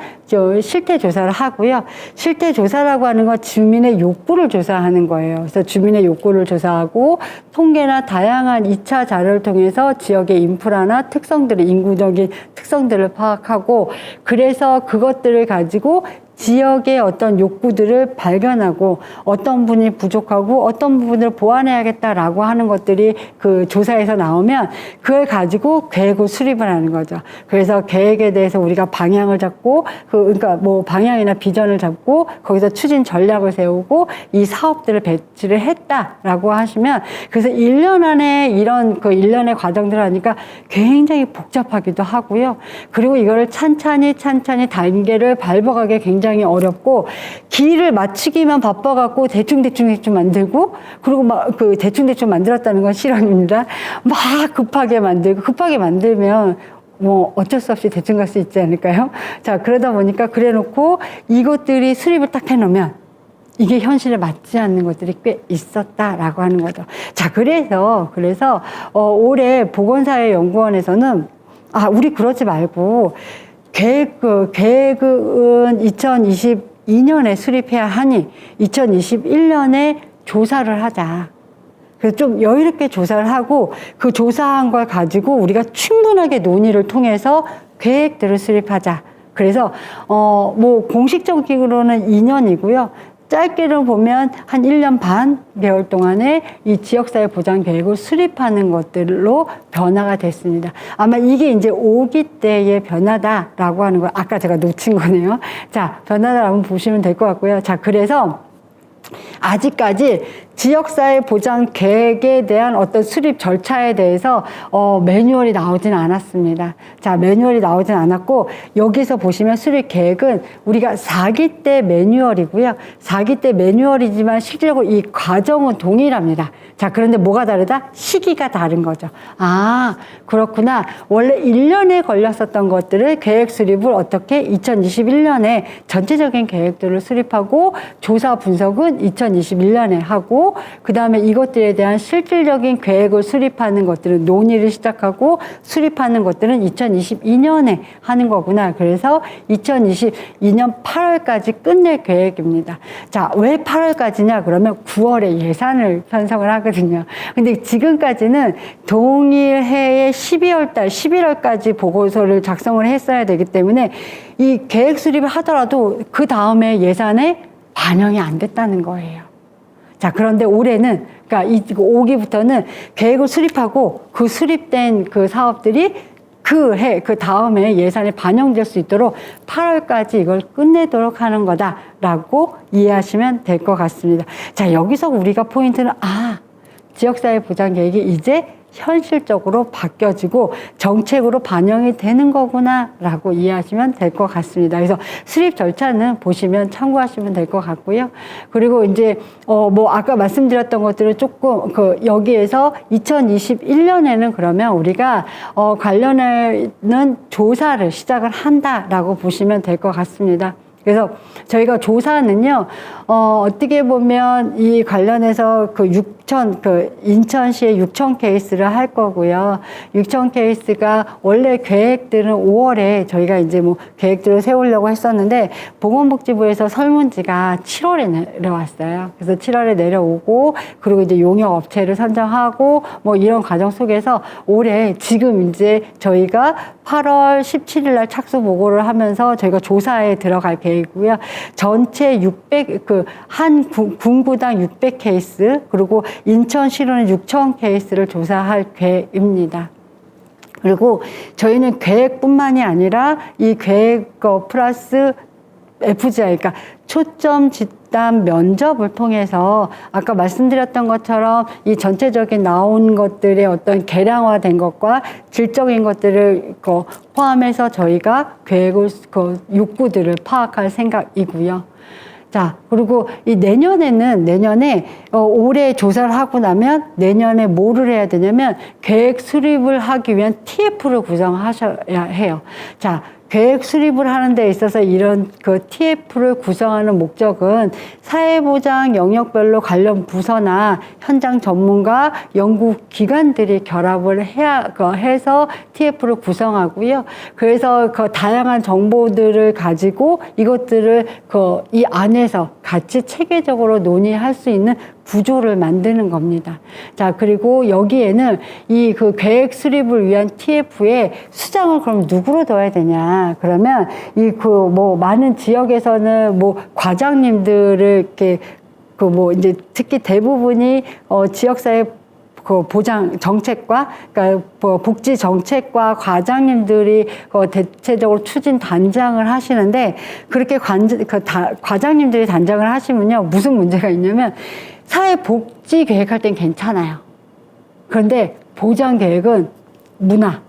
실태 조사를 하고요. 실태 조사라고 하는 건 주민의 욕구를 조사하는 거예요. 그래서 주민의 욕구를 조사하고 통계나 다양한 2차 자료를 통해서 지역의 인프라나 특성들을, 인구적인 특성들을 파악하고, 그래서 그것들을 가지고 지역의 어떤 욕구들을 발견하고 어떤 부분이 부족하고 어떤 부분을 보완해야겠다라고 하는 것들이 그 조사에서 나오면 그걸 가지고 계획을 수립을 하는 거죠. 그래서 계획에 대해서 우리가 방향을 잡고 그러니까 방향이나 비전을 잡고 거기서 추진 전략을 세우고 이 사업들을 배치를 했다라고 하시면, 그래서 1년 안에 이런 그 1년의 과정들을 하니까 굉장히 복잡하기도 하고요. 그리고 이거를 찬찬히 단계를 밟아가게 굉장히 어렵고, 길을 맞추기만 바빠갖고 대충 만들고, 그리고 대충 만들었다는 건 실언입니다. 막 급하게 만들면 어쩔 수 없이 대충 갈 수 있지 않을까요? 자, 그러다 보니까 그래놓고 이것들이 수립을 딱 해놓으면 이게 현실에 맞지 않는 것들이 꽤 있었다라고 하는 거죠. 자, 그래서 올해 보건사회연구원에서는 우리 그러지 말고 계획은 2022년에 수립해야 하니 2021년에 조사를 하자. 그래서 좀 여유롭게 조사를 하고 그 조사한 걸 가지고 우리가 충분하게 논의를 통해서 계획들을 수립하자. 그래서 공식적으로는 2년이고요. 짧게는 보면 한 1년 반 개월 동안에 이 지역사회 보장 계획을 수립하는 것들로 변화가 됐습니다. 아마 이게 이제 5기 때의 변화다라고 하는 거, 아까 제가 놓친 거네요. 자, 변화다라고 보시면 될 것 같고요. 자, 그래서 아직까지 지역사회 보장 계획에 대한 어떤 수립 절차에 대해서 매뉴얼이 나오진 않았습니다. 자, 매뉴얼이 나오진 않았고, 여기서 보시면 수립 계획은 우리가 4기 때 매뉴얼이고요. 4기 때 매뉴얼이지만 실제로 이 과정은 동일합니다. 자, 그런데 뭐가 다르다? 시기가 다른 거죠. 그렇구나. 원래 1년에 걸렸었던 것들을 계획 수립을 어떻게 2021년에 전체적인 계획들을 수립하고 조사 분석은 2021년에 하고, 하고 그다음에 이것들에 대한 실질적인 계획을 수립하는 것들은 논의를 시작하고 수립하는 것들은 2022년에 하는 거구나. 그래서 2022년 8월까지 끝낼 계획입니다. 자, 왜 8월까지냐? 그러면 9월에 예산을 편성을 하거든요. 근데 지금까지는 동일 해의 11월까지 보고서를 작성을 했어야 되기 때문에 이 계획 수립을 하더라도 그 다음에 예산에 반영이 안 됐다는 거예요. 자, 그런데 올해는, 그러니까 이 5기부터는 계획을 수립하고 그 수립된 그 사업들이 그 다음에 예산에 반영될 수 있도록 8월까지 이걸 끝내도록 하는 거다라고 이해하시면 될 것 같습니다. 자, 여기서 우리가 포인트는, 지역사회 보장 계획이 이제 현실적으로 바뀌어지고 정책으로 반영이 되는 거구나 라고 이해하시면 될 것 같습니다. 그래서 수립 절차는 보시면 참고하시면 될 것 같고요. 그리고 이제 아까 말씀드렸던 것들을 조금 여기에서 2021년에는 그러면 우리가 관련해는 조사를 시작을 한다라고 보시면 될 것 같습니다. 그래서 저희가 조사는요, 어떻게 보면 이 관련해서 인천시의 6천 케이스를 할 거고요. 6천 케이스가 원래 계획들은 5월에 저희가 이제 계획들을 세우려고 했었는데, 보건복지부에서 설문지가 7월에 내려왔어요. 그래서 7월에 내려오고, 그리고 이제 용역 업체를 선정하고, 이런 과정 속에서 올해 지금 이제 저희가 8월 17일 날 착수 보고를 하면서 저희가 조사에 들어갈 계획이고요. 전체 한 군구당 600케이스, 그리고 인천시로는 6천 케이스를 조사할 계획입니다. 그리고 저희는 계획뿐만이 아니라 이 계획 플러스 FGI, 그러니까 초점 집단 면접을 통해서 아까 말씀드렸던 것처럼 이 전체적인 나온 것들의 어떤 계량화된 것과 질적인 것들을 포함해서 저희가 계획을, 욕구들을 파악할 생각이고요. 자, 그리고 이 내년에 올해 조사를 하고 나면 내년에 뭐를 해야 되냐면 계획 수립을 하기 위한 TF를 구성하셔야 해요. 자, 계획 수립을 하는 데 있어서 이런 TF를 구성하는 목적은 사회보장 영역별로 관련 부서나 현장 전문가, 연구기관들이 결합을 해서 TF를 구성하고요. 그래서 다양한 정보들을 가지고 이것들을 이 안에서 같이 체계적으로 논의할 수 있는 구조를 만드는 겁니다. 자, 그리고 여기에는 이 계획 수립을 위한 TF에 수장을 그럼 누구로 둬야 되냐? 그러면 많은 지역에서는 과장님들을 이렇게 이제 특히 대부분이 지역사회 보장 정책과, 그러니까 복지 정책과 과장님들이 대체적으로 추진 단장을 하시는데, 그렇게 과장님들이 단장을 하시면요, 무슨 문제가 있냐면, 사회복지 계획할 땐 괜찮아요. 그런데 보장 계획은 문화,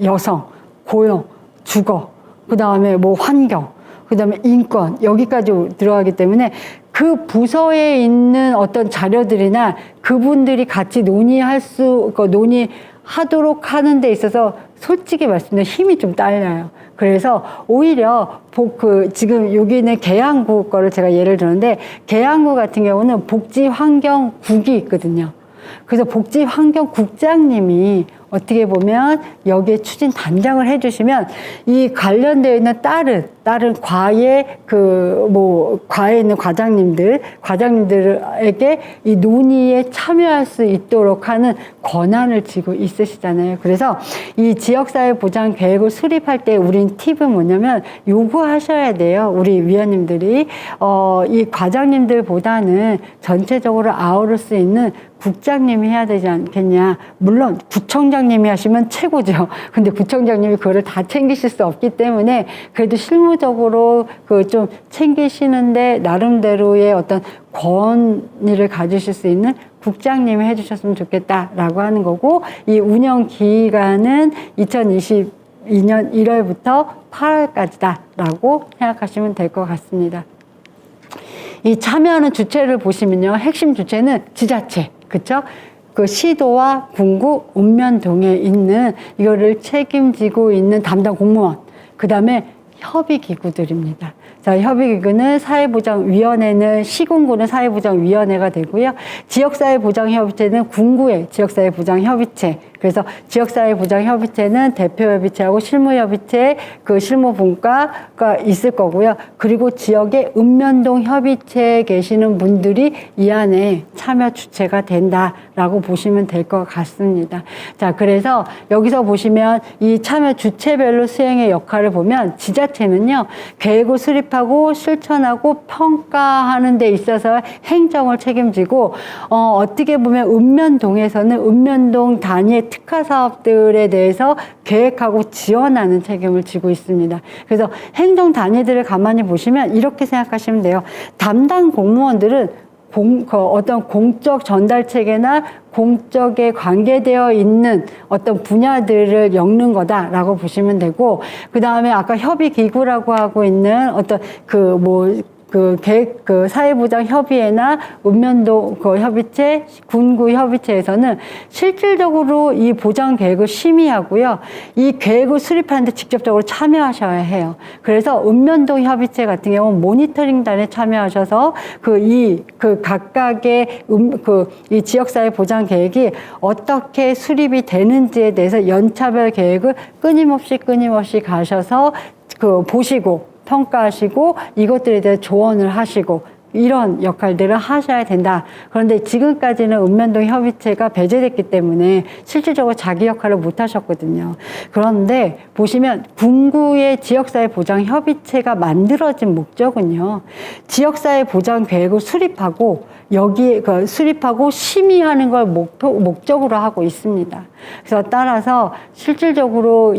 여성, 고용, 주거, 그 다음에 환경, 그 다음에 인권, 여기까지 들어가기 때문에 그 부서에 있는 어떤 자료들이나 그분들이 같이 논의하도록 하는 데 있어서 솔직히 말씀드리면 힘이 좀 딸려요. 그래서 오히려 지금 여기는 계양구 거를 제가 예를 들었는데, 계양구 같은 경우는 복지환경국이 있거든요. 그래서 복지환경국장님이 어떻게 보면 여기에 추진 단장을 해주시면 이 관련되어 있는 다른 과에 과에 있는 과장님들에게 이 논의에 참여할 수 있도록 하는 권한을 쥐고 있으시잖아요. 그래서 이 지역사회 보장 계획을 수립할 때 우린 팁은 뭐냐면 요구하셔야 돼요. 우리 위원님들이 이 과장님들보다는 전체적으로 아우를 수 있는 국장님이 해야 되지 않겠냐. 물론 구청장님이 하시면 최고죠. 근데 구청장님이 그거를 다 챙기실 수 없기 때문에 그래도 실무적으로 좀 챙기시는데 나름대로의 어떤 권위를 가지실 수 있는 국장님이 해주셨으면 좋겠다라고 하는 거고, 이 운영 기간은 2022년 1월부터 8월까지다라고 생각하시면 될 것 같습니다. 이 참여하는 주체를 보시면요, 핵심 주체는 지자체, 그쵸? 시도와 군구, 읍면동에 있는 이거를 책임지고 있는 담당 공무원, 그 다음에 협의기구들입니다. 자, 협의기구는 사회보장위원회는 시군구는 사회보장위원회가 되고요. 지역사회보장협의체는 군구의 지역사회보장협의체. 그래서 지역사회보장협의체는 대표협의체하고 실무협의체, 그 실무분과가 있을 거고요. 그리고 지역의 읍면동 협의체에 계시는 분들이 이 안에 참여 주체가 된다라고 보시면 될 것 같습니다. 자, 그래서 여기서 보시면 이 참여 주체별로 수행의 역할을 보면 지자체는요, 계획을 수립하고 실천하고 평가하는 데 있어서 행정을 책임지고, 어떻게 보면 읍면동에서는 읍면동 단위의 특화 사업들에 대해서 계획하고 지원하는 책임을 지고 있습니다. 그래서 행정 단위들을 가만히 보시면 이렇게 생각하시면 돼요. 담당 공무원들은 어떤 공적 전달 체계나 공적에 관계되어 있는 어떤 분야들을 엮는 거다라고 보시면 되고, 그 다음에 아까 협의기구라고 하고 있는 어떤 사회보장 협의회나 읍면동 협의체, 군구 협의체에서는 실질적으로 이 보장 계획을 심의하고요. 이 계획을 수립하는데 직접적으로 참여하셔야 해요. 그래서 읍면동 협의체 같은 경우는 모니터링단에 참여하셔서 각각의 이 지역사회 보장 계획이 어떻게 수립이 되는지에 대해서 연차별 계획을 끊임없이 가셔서 보시고 평가하시고 이것들에 대해 조언을 하시고 이런 역할들을 하셔야 된다. 그런데 지금까지는 읍면동 협의체가 배제됐기 때문에 실질적으로 자기 역할을 못 하셨거든요. 그런데 보시면 군구의 지역사회 보장 협의체가 만들어진 목적은요, 지역사회 보장 계획을 수립하고 수립하고 심의하는 걸 목적으로 하고 있습니다. 그래서 따라서 실질적으로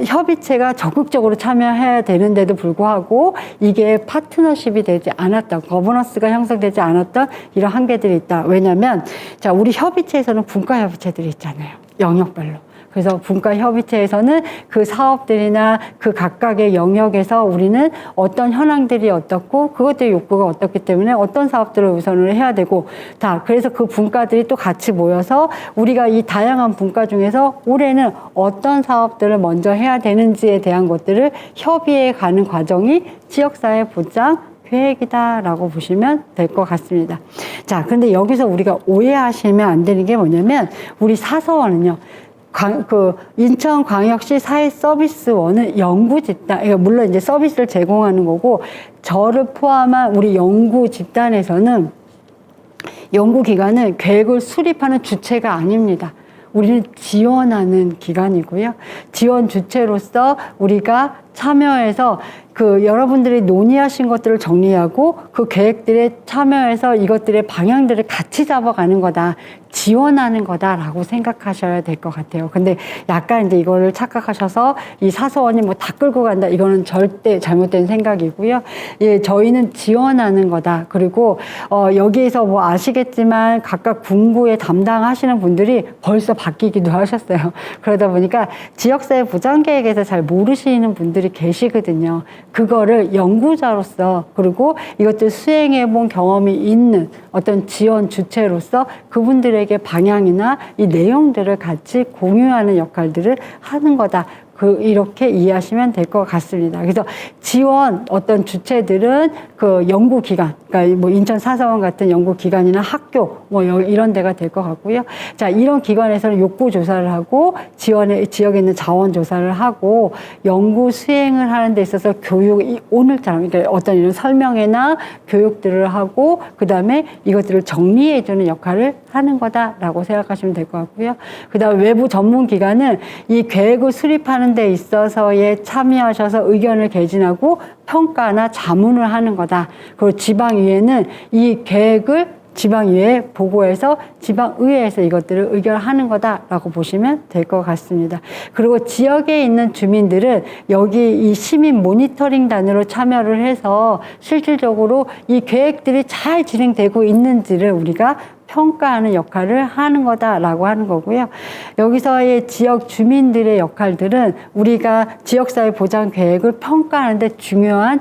협의체가 적극적으로 참여해야 되는데도 불구하고 이게 파트너십이 되지 않았던, 거버넌스가 형성되지 않았던 이런 한계들이 있다. 왜냐면, 자, 우리 협의체에서는 분과협의체들이 있잖아요. 영역별로. 그래서 분과협의체에서는 그 사업들이나 그 각각의 영역에서 우리는 어떤 현황들이 어떻고 그것들의 욕구가 어떻기 때문에 어떤 사업들을 우선을 해야 되고 그래서 그 분과들이 또 같이 모여서 우리가 이 다양한 분과 중에서 올해는 어떤 사업들을 먼저 해야 되는지에 대한 것들을 협의해 가는 과정이 지역사회 보장 계획이다라고 보시면 될 것 같습니다. 자, 근데 여기서 우리가 오해하시면 안 되는 게 뭐냐면, 우리 사서원은요, 인천광역시 사회서비스원은 연구 집단, 물론 이제 서비스를 제공하는 거고, 저를 포함한 우리 연구 집단에서는 연구기관은 계획을 수립하는 주체가 아닙니다. 우리는 지원하는 기관이고요. 지원 주체로서 우리가 참여해서 여러분들이 논의하신 것들을 정리하고 그 계획들에 참여해서 이것들의 방향들을 같이 잡아가는 거다. 지원하는 거다라고 생각하셔야 될 것 같아요. 근데 약간 이제 이거를 착각하셔서 이 사서원이 다 끌고 간다. 이거는 절대 잘못된 생각이고요. 예, 저희는 지원하는 거다. 그리고, 여기에서 아시겠지만 각각 군구에 담당하시는 분들이 벌써 바뀌기도 하셨어요. 그러다 보니까 지역사회 보장계획에서 잘 모르시는 분들이 계시거든요. 그거를 연구자로서 그리고 이것들 수행해본 경험이 있는 어떤 지원 주체로서 그분들에게 방향이나 이 내용들을 같이 공유하는 역할들을 하는 거다. 이렇게 이해하시면 될 것 같습니다. 그래서 지원 어떤 주체들은 연구기관, 그러니까 인천 사서원 같은 연구기관이나 학교, 이런 데가 될 것 같고요. 자, 이런 기관에서는 욕구 조사를 하고 지역에 있는 자원 조사를 하고 연구 수행을 하는 데 있어서 오늘처럼 그러니까 어떤 이런 설명회나 교육들을 하고 그 다음에 이것들을 정리해주는 역할을 하는 거다라고 생각하시면 될 것 같고요. 그 다음에 외부 전문기관은 이 계획을 수립하는 데 있어서에 참여하셔서 의견을 개진하고 평가나 자문을 하는 거다. 그리고 지방의회는 이 계획을 지방의회에 보고해서 지방의회에서 이것들을 의결하는 거다라고 보시면 될 것 같습니다. 그리고 지역에 있는 주민들은 여기 이 시민 모니터링단으로 참여를 해서 실질적으로 이 계획들이 잘 진행되고 있는지를 우리가 평가하는 역할을 하는 거다라고 하는 거고요. 여기서의 지역 주민들의 역할들은 우리가 지역사회 보장 계획을 평가하는데 중요한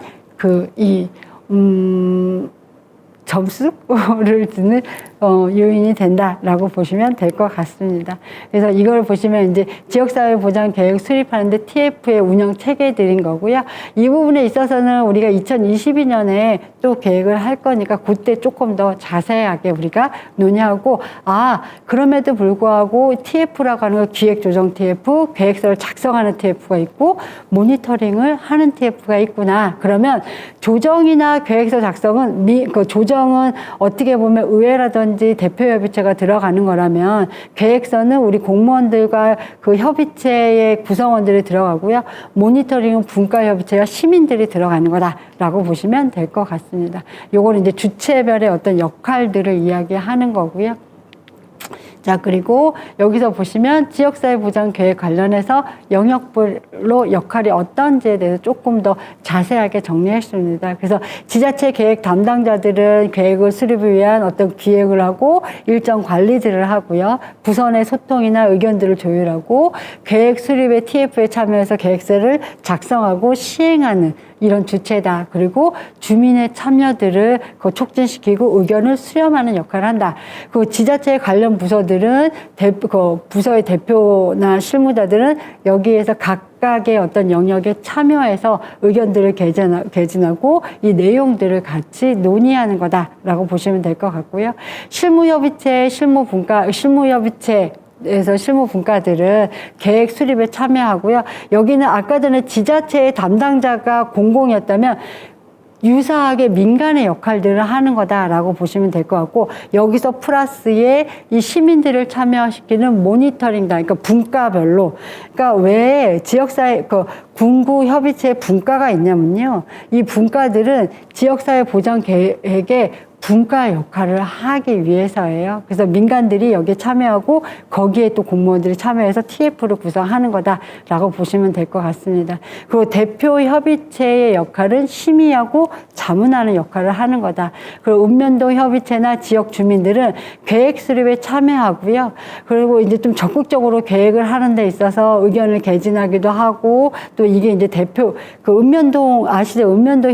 점수를 주는 요인이 된다라고 보시면 될 것 같습니다. 그래서 이걸 보시면 이제 지역사회보장계획 수립하는데 TF의 운영 체계들인 거고요. 이 부분에 있어서는 우리가 2022년에 또 계획을 할 거니까 그때 조금 더 자세하게 우리가 논의하고, 그럼에도 불구하고 TF라고 하는 거 기획조정 TF, 계획서를 작성하는 TF가 있고 모니터링을 하는 TF가 있구나. 그러면 조정이나 계획서 작성은 그 조정은 어떻게 보면 의회라든지 대표협의체가 들어가는 거라면 계획서는 우리 공무원들과 그 협의체의 구성원들이 들어가고요. 모니터링은 분과협의체와 시민들이 들어가는 거다라고 보시면 될 것 같습니다. 요거는 이제 주체별의 어떤 역할들을 이야기하는 거고요. 자, 그리고 여기서 보시면 지역사회보장계획 관련해서 영역별로 역할이 어떤지에 대해서 조금 더 자세하게 정리했습니다. 그래서 지자체 계획 담당자들은 계획을 수립을 위한 어떤 기획을 하고 일정 관리들을 하고요. 부서 내 소통이나 의견들을 조율하고 계획 수립에 TF에 참여해서 계획서를 작성하고 시행하는 이런 주체다. 그리고 주민의 참여들을 촉진시키고 의견을 수렴하는 역할을 한다. 그 지자체 관련 부서들은 부서의 대표나 실무자들은 여기에서 각각의 어떤 영역에 참여해서 의견들을 개진하고 이 내용들을 같이 논의하는 거다라고 보시면 될 것 같고요. 실무협의체, 에서 실무분과들은 계획 수립에 참여하고요. 여기는 아까 전에 지자체의 담당자가 공공이었다면 유사하게 민간의 역할들을 하는 거다라고 보시면 될 것 같고, 여기서 플러스에 이 시민들을 참여시키는 모니터링다. 그러니까 분과별로. 그러니까 왜 지역사회, 군구 협의체 분과가 있냐면요. 이 분과들은 지역사회 보장 계획에 분과 역할을 하기 위해서예요. 그래서 민간들이 여기에 참여하고 거기에 또 공무원들이 참여해서 TF를 구성하는 거다라고 보시면 될 것 같습니다. 그리고 대표 협의체의 역할은 심의하고 자문하는 역할을 하는 거다. 그리고 읍면동 협의체나 지역 주민들은 계획 수립에 참여하고요. 그리고 이제 좀 적극적으로 계획을 하는 데 있어서 의견을 개진하기도 하고, 또 이게 이제 읍면동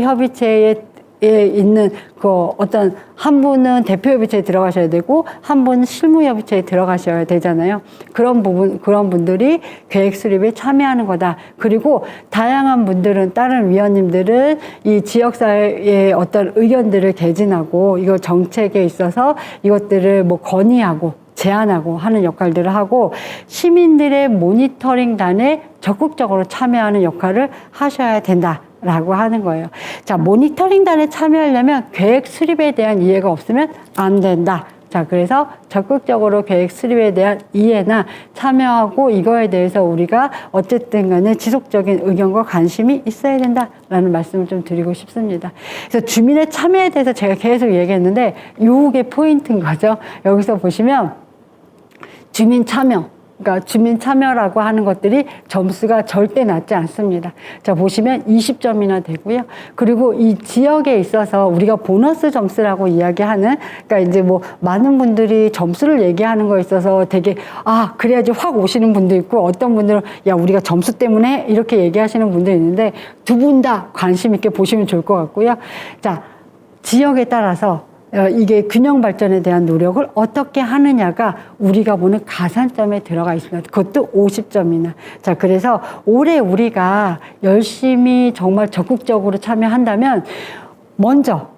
협의체에 있는 어떤 한 분은 대표협의체에 들어가셔야 되고 한 분은 실무협의체에 들어가셔야 되잖아요. 그런 분들이 계획 수립에 참여하는 거다. 그리고 다양한 분들은, 다른 위원님들은 이 지역사회의 어떤 의견들을 개진하고 이거 정책에 있어서 이것들을 건의하고 제안하고 하는 역할들을 하고, 시민들의 모니터링단에 적극적으로 참여하는 역할을 하셔야 된다라고 하는 거예요. 자, 모니터링단에 참여하려면 계획 수립에 대한 이해가 없으면 안 된다. 자, 그래서 적극적으로 계획 수립에 대한 이해나 참여하고 이거에 대해서 우리가 어쨌든 간에 지속적인 의견과 관심이 있어야 된다라는 말씀을 좀 드리고 싶습니다. 그래서 주민의 참여에 대해서 제가 계속 얘기했는데 요게 포인트인 거죠. 여기서 보시면 주민 참여라고 하는 것들이 점수가 절대 낮지 않습니다. 자, 보시면 20점이나 되고요. 그리고 이 지역에 있어서 우리가 보너스 점수라고 이야기하는, 그러니까 이제 많은 분들이 점수를 얘기하는 거에 있어서 되게, 그래야지 확 오시는 분도 있고, 어떤 분들은, 야, 우리가 점수 때문에 이렇게 얘기하시는 분도 있는데, 두 분 다 관심 있게 보시면 좋을 것 같고요. 자, 지역에 따라서 이게 균형 발전에 대한 노력을 어떻게 하느냐가 우리가 보는 가산점에 들어가 있습니다. 그것도 50점이나. 자, 그래서 올해 우리가 열심히 정말 적극적으로 참여한다면 먼저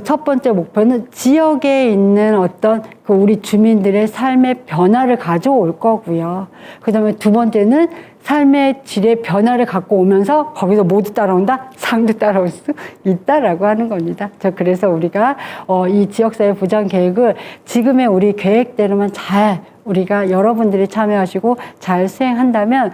첫 번째 목표는 지역에 있는 어떤 우리 주민들의 삶의 변화를 가져올 거고요. 그 다음에 두 번째는 삶의 질의 변화를 갖고 오면서 거기서 모두 따라온다? 상도 따라올 수 있다라고 하는 겁니다. 그래서 우리가 이 지역사회 보장 계획을 지금의 우리 계획대로만 잘 우리가 여러분들이 참여하시고 잘 수행한다면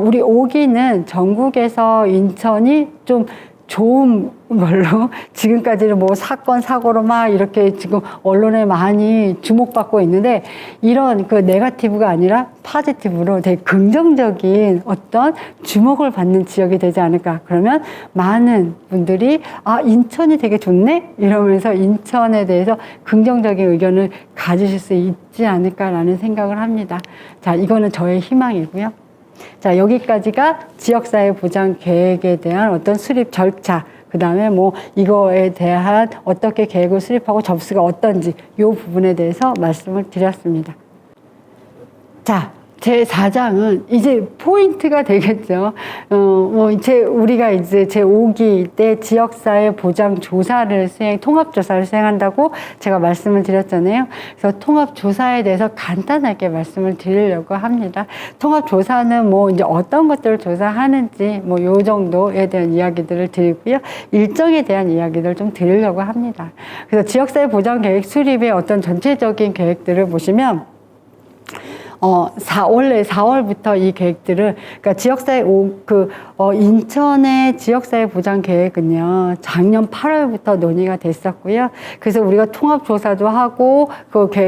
우리 5기는 전국에서 인천이 좀 좋은 걸로, 지금까지는 사건, 사고로 막 이렇게 지금 언론에 많이 주목받고 있는데, 이런 네거티브가 아니라 포지티브로 되게 긍정적인 어떤 주목을 받는 지역이 되지 않을까. 그러면 많은 분들이, 인천이 되게 좋네? 이러면서 인천에 대해서 긍정적인 의견을 가지실 수 있지 않을까라는 생각을 합니다. 자, 이거는 저의 희망이고요. 자, 여기까지가 지역사회 보장 계획에 대한 어떤 수립 절차, 그 그 다음에 뭐 이거에 대한 어떻게 계획을 수립하고 접수가 어떤지 이 부분에 대해서 말씀을 드렸습니다. 자, 제 4장은 이제 포인트가 되겠죠. 우리가 이제 제 5기 때 지역사회 보장 조사를 통합조사를 수행한다고 제가 말씀을 드렸잖아요. 그래서 통합조사에 대해서 간단하게 말씀을 드리려고 합니다. 통합조사는 뭐 이제 어떤 것들을 조사하는지 뭐 요 정도에 대한 이야기들을 드리고요. 일정에 대한 이야기들을 좀 드리려고 합니다. 그래서 지역사회 보장 계획 수립의 어떤 전체적인 계획들을 보시면 원래 4월부터 이 계획들을, 그러니까 지역사회, 인천의 지역사회 보장 계획은요, 작년 8월부터 논의가 됐었고요. 그래서 우리가 통합조사도 하고,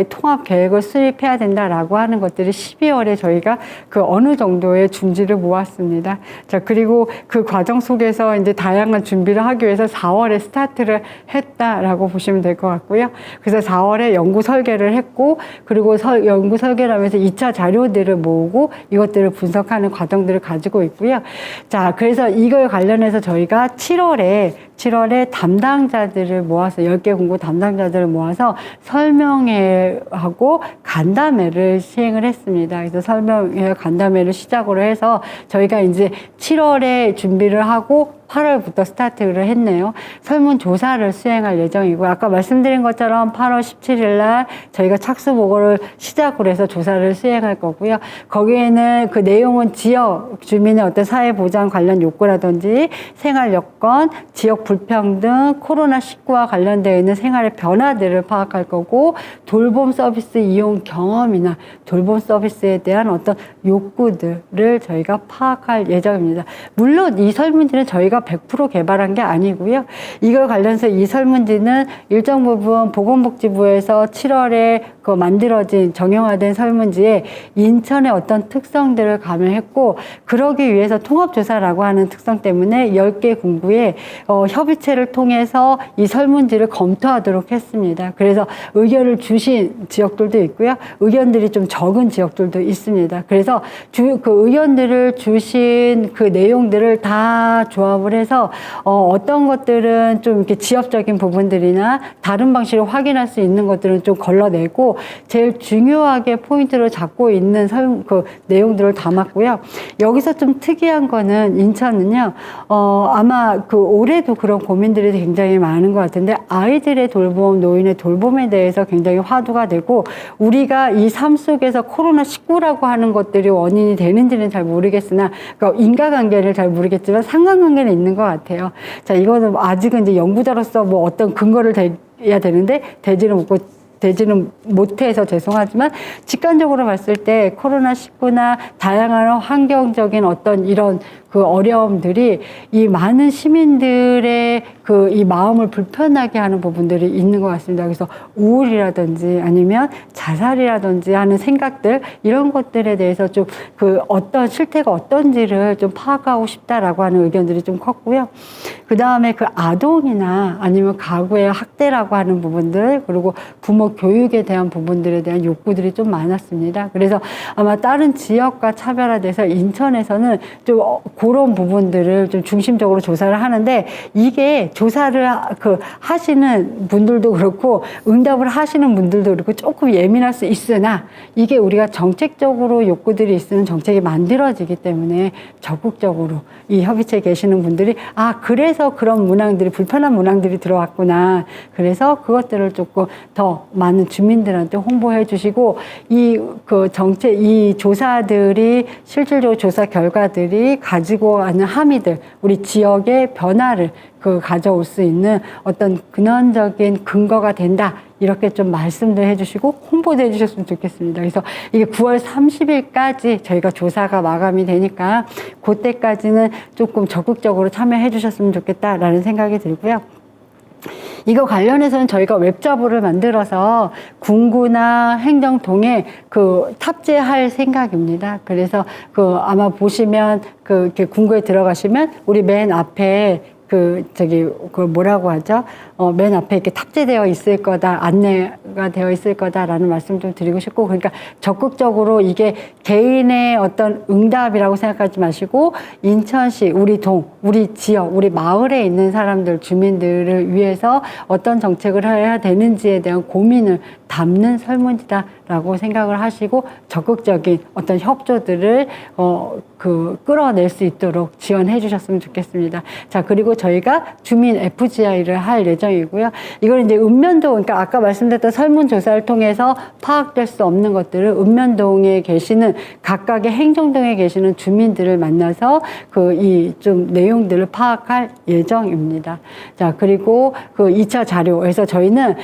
통합 계획을 수립해야 된다라고 하는 것들이 12월에 저희가 어느 정도의 준비를 모았습니다. 자, 그리고 그 과정 속에서 이제 다양한 준비를 하기 위해서 4월에 스타트를 했다라고 보시면 될 것 같고요. 그래서 4월에 연구 설계를 했고, 그리고 연구 설계를 하면서 2차 자료들을 모으고 이것들을 분석하는 과정들을 가지고 있고요. 자, 그래서 이걸 관련해서 저희가 7월에 담당자들을 모아서 10개 공고 담당자들을 모아서 설명회하고 간담회를 시행을 했습니다. 그래서 설명회 간담회를 시작으로 해서 저희가 이제 7월에 준비를 하고 8월부터 스타트를 했네요. 설문조사를 수행할 예정이고, 아까 말씀드린 것처럼 8월 17일 날 저희가 착수 보고를 시작으로 해서 조사를 수행할 거고요. 거기에는 그 내용은 지역 주민의 어떤 사회보장 관련 욕구라든지 생활 여건, 지역 불평등, 코로나19와 관련되어 있는 생활의 변화들을 파악할 거고, 돌봄 서비스 이용 경험이나 돌봄 서비스에 대한 어떤 욕구들을 저희가 파악할 예정입니다. 물론 이 설문지는 저희가 100% 개발한 게 아니고요. 이걸 관련해서 이 설문지는 일정 부분 보건복지부에서 7월에 만들어진 정형화된 설문지에 인천의 어떤 특성들을 가미했고, 그러기 위해서 통합조사라고 하는 특성 때문에 10개 공구에 협의체를 통해서 이 설문지를 검토하도록 했습니다. 그래서 의견을 주신 지역들도 있고요. 의견들이 좀 적은 지역들도 있습니다. 그래서 그 의견들을 주신 그 내용들을 다 조합을 해서 어떤 것들은 좀 이렇게 지역적인 부분들이나 다른 방식으로 확인할 수 있는 것들은 좀 걸러내고 제일 중요하게 포인트를 잡고 있는 내용들을 담았고요. 여기서 좀 특이한 거는 인천은요, 아마 올해도 그런 고민들이 굉장히 많은 것 같은데, 아이들의 돌봄, 노인의 돌봄에 대해서 굉장히 화두가 되고, 우리가 이 삶 속에서 코로나19라고 하는 것들이 원인이 되는지는 잘 모르겠으나, 그러니까 인과관계를 잘 모르겠지만 상관관계는 있는 것 같아요. 자, 이거는 아직은 이제 연구자로서 뭐 어떤 근거를 대야 되는데, 되지는 못해서 죄송하지만, 직관적으로 봤을 때 코로나19나 다양한 환경적인 어떤 이런 어려움들이 이 많은 시민들의 이 마음을 불편하게 하는 부분들이 있는 것 같습니다. 그래서 우울이라든지 아니면 자살이라든지 하는 생각들, 이런 것들에 대해서 좀 어떤 실태가 어떤지를 좀 파악하고 싶다라고 하는 의견들이 좀 컸고요. 그 다음에 아동이나 아니면 가구의 학대라고 하는 부분들, 그리고 부모 교육에 대한 부분들에 대한 욕구들이 좀 많았습니다. 그래서 아마 다른 지역과 차별화돼서 인천에서는 좀 그런 부분들을 좀 중심적으로 조사를 하는데, 이게 조사를 하시는 분들도 그렇고 응답을 하시는 분들도 그렇고 조금 예민할 수 있으나, 이게 우리가 정책적으로 욕구들이 있으면 정책이 만들어지기 때문에 적극적으로 이 협의체에 계시는 분들이 그래서 그런 문항들이, 불편한 문항들이 들어왔구나, 그래서 그것들을 조금 더 많은 주민들한테 홍보해 주시고, 이 조사들이 실질적으로 조사 결과들이 가지고 가는 함의들, 우리 지역의 변화를 가져올 수 있는 어떤 근원적인 근거가 된다, 이렇게 좀 말씀도 해주시고 홍보도 해주셨으면 좋겠습니다. 그래서 이게 9월 30일까지 저희가 조사가 마감이 되니까 그때까지는 조금 적극적으로 참여해 주셨으면 좋겠다라는 생각이 들고요. 이거 관련해서는 저희가 웹자보를 만들어서 군구나 행정통에 탑재할 생각입니다. 그래서 아마 보시면 이렇게 군구에 들어가시면 우리 맨 앞에 그걸 뭐라고 하죠? 맨 앞에 이렇게 탑재되어 있을 거다, 안내가 되어 있을 거다라는 말씀 좀 드리고 싶고, 그러니까 적극적으로 이게 개인의 어떤 응답이라고 생각하지 마시고, 인천시, 우리 동, 우리 지역, 우리 마을에 있는 사람들, 주민들을 위해서 어떤 정책을 해야 되는지에 대한 고민을 담는 설문지다라고 생각을 하시고, 적극적인 어떤 협조들을, 끌어낼 수 있도록 지원해 주셨으면 좋겠습니다. 자, 그리고 저희가 주민 FGI를 할 예정이고요. 이걸 이제 읍면동, 그러니까 아까 말씀드렸던 설문조사를 통해서 파악될 수 없는 것들을 읍면동에 계시는 각각의 행정동에 계시는 주민들을 만나서 이 좀 내용들을 파악할 예정입니다. 자, 그리고 2차 자료에서 저희는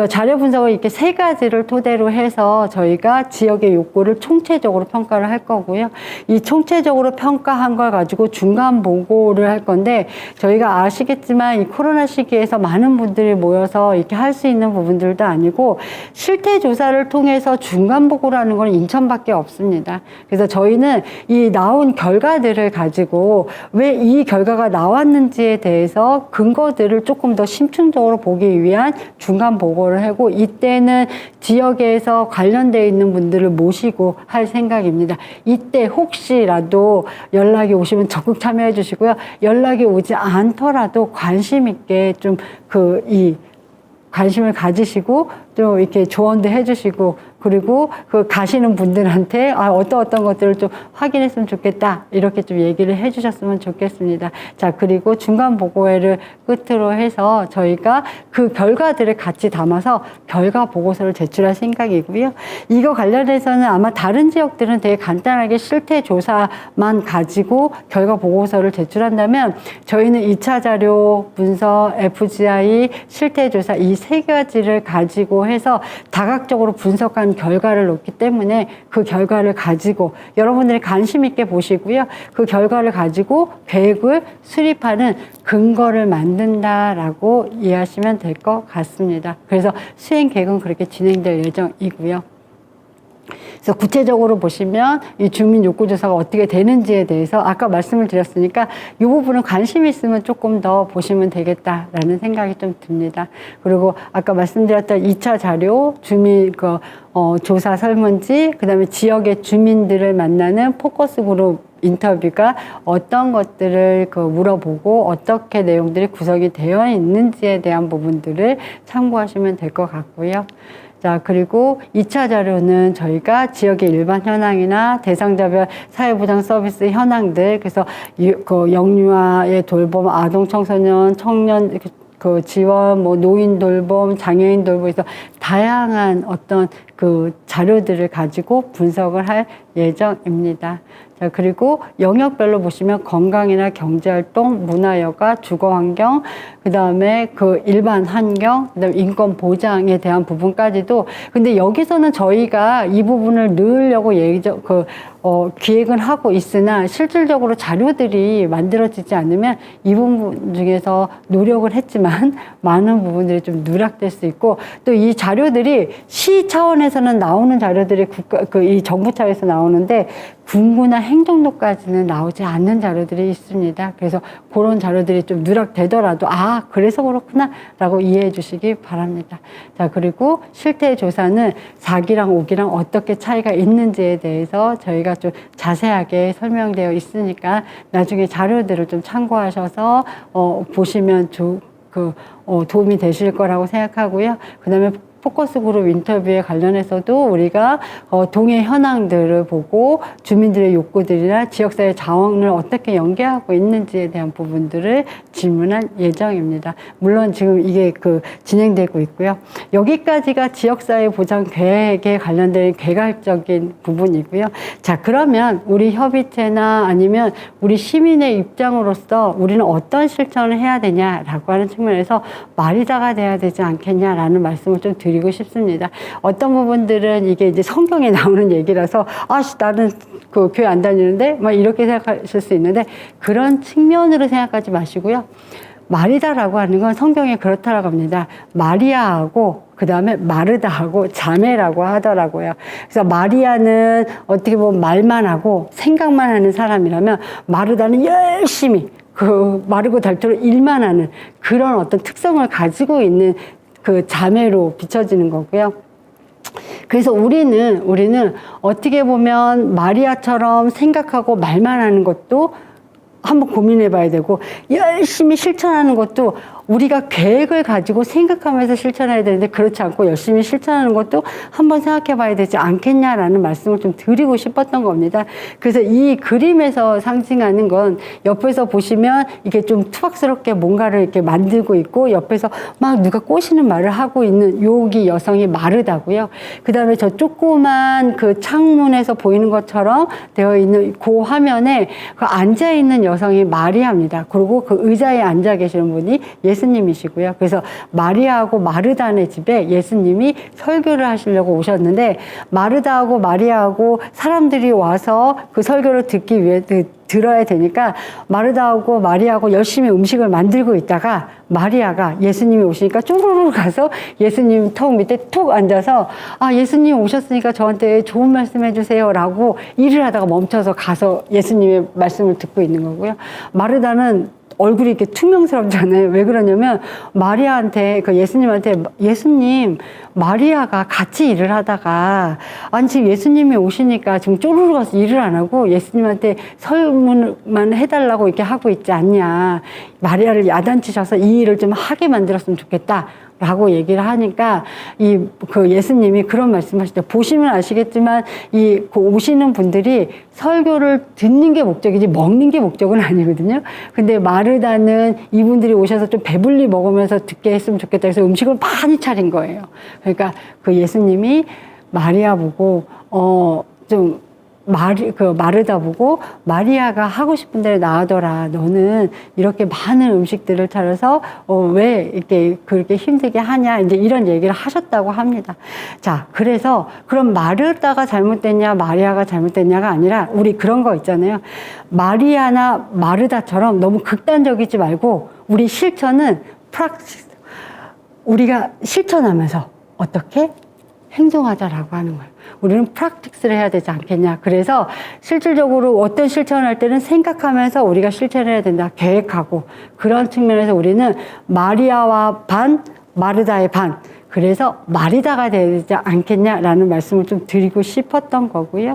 자료 분석을 이렇게 3가지를 토대로 해서 저희가 지역의 욕구를 총체적으로 평가를 할 거고요. 이 총체적으로 평가한 걸 가지고 중간 보고를 할 건데, 저희가 아시겠지만 이 코로나 시기에서 많은 분들이 모여서 이렇게 할 수 있는 부분들도 아니고, 실태 조사를 통해서 중간 보고라는 건 인천밖에 없습니다. 그래서 저희는 이 나온 결과들을 가지고 왜 이 결과가 나왔는지에 대해서 근거들을 조금 더 심층적으로 보기 위한 중간 보고를 하고, 이때는 지역에서 관련되어 있는 분들을 모시고 할 생각입니다. 이때 혹시라도 연락이 오시면 적극 참여해 주시고요. 연락이 오지 않더라도 관심 있게 좀 이 관심을 가지시고 좀 이렇게 조언도 해주시고, 그리고 가시는 분들한테 어떤 것들을 좀 확인했으면 좋겠다, 이렇게 좀 얘기를 해주셨으면 좋겠습니다. 자, 그리고 중간 보고회를 끝으로 해서 저희가 그 결과들을 같이 담아서 결과 보고서를 제출할 생각이고요. 이거 관련해서는 아마 다른 지역들은 되게 간단하게 실태 조사만 가지고 결과 보고서를 제출한다면, 저희는 2차 자료 분석, FGI, 실태 조사 이 3가지를 가지고 해서 다각적으로 분석한 결과를 놓기 때문에 그 결과를 가지고 여러분들이 관심 있게 보시고요. 그 결과를 가지고 계획을 수립하는 근거를 만든다라고 이해하시면 될 것 같습니다. 그래서 수행 계획은 그렇게 진행될 예정이고요. 그래서 구체적으로 보시면 이 주민 욕구 조사가 어떻게 되는지에 대해서 아까 말씀을 드렸으니까 이 부분은 관심 있으면 조금 더 보시면 되겠다라는 생각이 좀 듭니다. 그리고 아까 말씀드렸던 2차 자료, 주민 조사 설문지, 그다음에 지역의 주민들을 만나는 포커스 그룹 인터뷰가 어떤 것들을 물어보고 어떻게 내용들이 구성이 되어 있는지에 대한 부분들을 참고하시면 될 것 같고요. 자, 그리고 2차 자료는 저희가 지역의 일반 현황이나 대상자별 사회보장 서비스 현황들, 그래서 영유아의 돌봄, 아동 청소년, 청년 지원, 노인 돌봄, 장애인 돌봄에서 다양한 어떤 자료들을 가지고 분석을 할 예정입니다. 자, 그리고 영역별로 보시면 건강이나 경제활동, 문화여가, 주거환경, 그 다음에 일반 환경, 그 다음에 인권 보장에 대한 부분까지도. 근데 여기서는 저희가 이 부분을 넣으려고 기획은 하고 있으나 실질적으로 자료들이 만들어지지 않으면 이 부분 중에서 노력을 했지만 많은 부분들이 좀 누락될 수 있고, 또 이 자료들이 시 차원에서는 나오는 자료들이 이 정부 차원에서 나오는데 군구나 행정도까지는 나오지 않는 자료들이 있습니다. 그래서 그런 자료들이 좀 누락되더라도 그래서 그렇구나 라고 이해해 주시기 바랍니다. 자, 그리고 실태 조사는 4기랑 5기랑 어떻게 차이가 있는지에 대해서 저희가 좀 자세하게 설명되어 있으니까 나중에 자료들을 좀 참고하셔서 보시면 도움이 되실 거라고 생각하고요. 그 다음에 포커스 그룹 인터뷰에 관련해서도 우리가 동해 현황들을 보고 주민들의 욕구들이나 지역사회 자원을 어떻게 연계하고 있는지에 대한 부분들을 질문할 예정입니다. 물론 지금 이게 진행되고 있고요. 여기까지가 지역사회 보장 계획에 관련된 개괄적인 부분이고요. 자, 그러면 우리 협의체나 아니면 우리 시민의 입장으로서 우리는 어떤 실천을 해야 되냐라고 하는 측면에서 말이다가 돼야 되지 않겠냐라는 말씀을 좀 드리고 싶습니다. 어떤 부분들은 이게 이제 성경에 나오는 얘기라서 나는 교회 안 다니는데 막 이렇게 생각하실 수 있는데, 그런 측면으로 생각하지 마시고요. 마리다라고 하는 건 성경에 그렇다라고 합니다. 마리아하고 그 다음에 마르다하고 자매라고 하더라고요. 그래서 마리아는 어떻게 보면 말만 하고 생각만 하는 사람이라면, 마르다는 열심히 그 마르고 닳도록 일만 하는 그런 어떤 특성을 가지고 있는 그 자매로 비춰지는 거고요. 그래서 우리는 어떻게 보면 마리아처럼 생각하고 말만 하는 것도 한번 고민해 봐야 되고, 열심히 실천하는 것도 우리가 계획을 가지고 생각하면서 실천해야 되는데, 그렇지 않고 열심히 실천하는 것도 한번 생각해 봐야 되지 않겠냐라는 말씀을 좀 드리고 싶었던 겁니다. 그래서 이 그림에서 상징하는 건 옆에서 보시면 이게 좀 투박스럽게 뭔가를 이렇게 만들고 있고, 옆에서 막 누가 꼬시는 말을 하고 있는 여기 여성이 마르다고요. 그 다음에 저 조그만 그 창문에서 보이는 것처럼 되어 있는 그 화면에 그 앉아있는 여성이 마리아입니다. 그리고 그 의자에 앉아 계시는 분이 예수님이시고요. 그래서 마리아하고 마르다네 집에 예수님이 설교를 하시려고 오셨는데, 마르다하고 마리아하고 사람들이 와서 그 설교를 듣기 위해 들어야 되니까 마르다하고 마리아하고 열심히 음식을 만들고 있다가 마리아가 예수님이 오시니까 쪼르르 가서 예수님 턱 밑에 툭 앉아서, 아, 예수님 오셨으니까 저한테 좋은 말씀 해주세요 라고 일을 하다가 멈춰서 가서 예수님의 말씀을 듣고 있는 거고요. 마르다는 얼굴이 이렇게 투명스럽잖아요. 왜 그러냐면 마리아한테, 그 예수님한테, 예수님, 마리아가 같이 일을 하다가, 아니, 지금 예수님이 오시니까 지금 쪼르르 가서 일을 안 하고 예수님한테 설문만 해달라고 이렇게 하고 있지 않냐. 마리아를 야단치셔서 이 일을 좀 하게 만들었으면 좋겠다. 라고 얘기를 하니까 그 예수님이 그런 말씀하시죠. 보시면 아시겠지만 그 오시는 분들이 설교를 듣는 게 목적이지 먹는 게 목적은 아니거든요. 근데 마르다는 이분들이 오셔서 좀 배불리 먹으면서 듣게 했으면 좋겠다 해서 음식을 많이 차린 거예요. 그러니까 그 예수님이 마리아 보고 좀 마르다 보고, 마리아가 하고 싶은 대로 나가더라. 너는 이렇게 많은 음식들을 차려서, 왜 이렇게 그렇게 힘들게 하냐. 이제 이런 얘기를 하셨다고 합니다. 자, 그래서, 그럼 마르다가 잘못됐냐, 마리아가 잘못됐냐가 아니라, 우리 그런 거 있잖아요. 마리아나 마르다처럼 너무 극단적이지 말고, 우리 실천은 우리가 실천하면서 어떻게 행동하자라고 하는 거예요. 우리는 프랙티스를 해야 되지 않겠냐. 그래서 실질적으로 어떤 실천을 할 때는 생각하면서 우리가 실천해야 된다. 계획하고. 그런 측면에서 우리는 마리아와 반, 마르다의 반. 그래서 마리다가 되지 않겠냐라는 말씀을 좀 드리고 싶었던 거고요.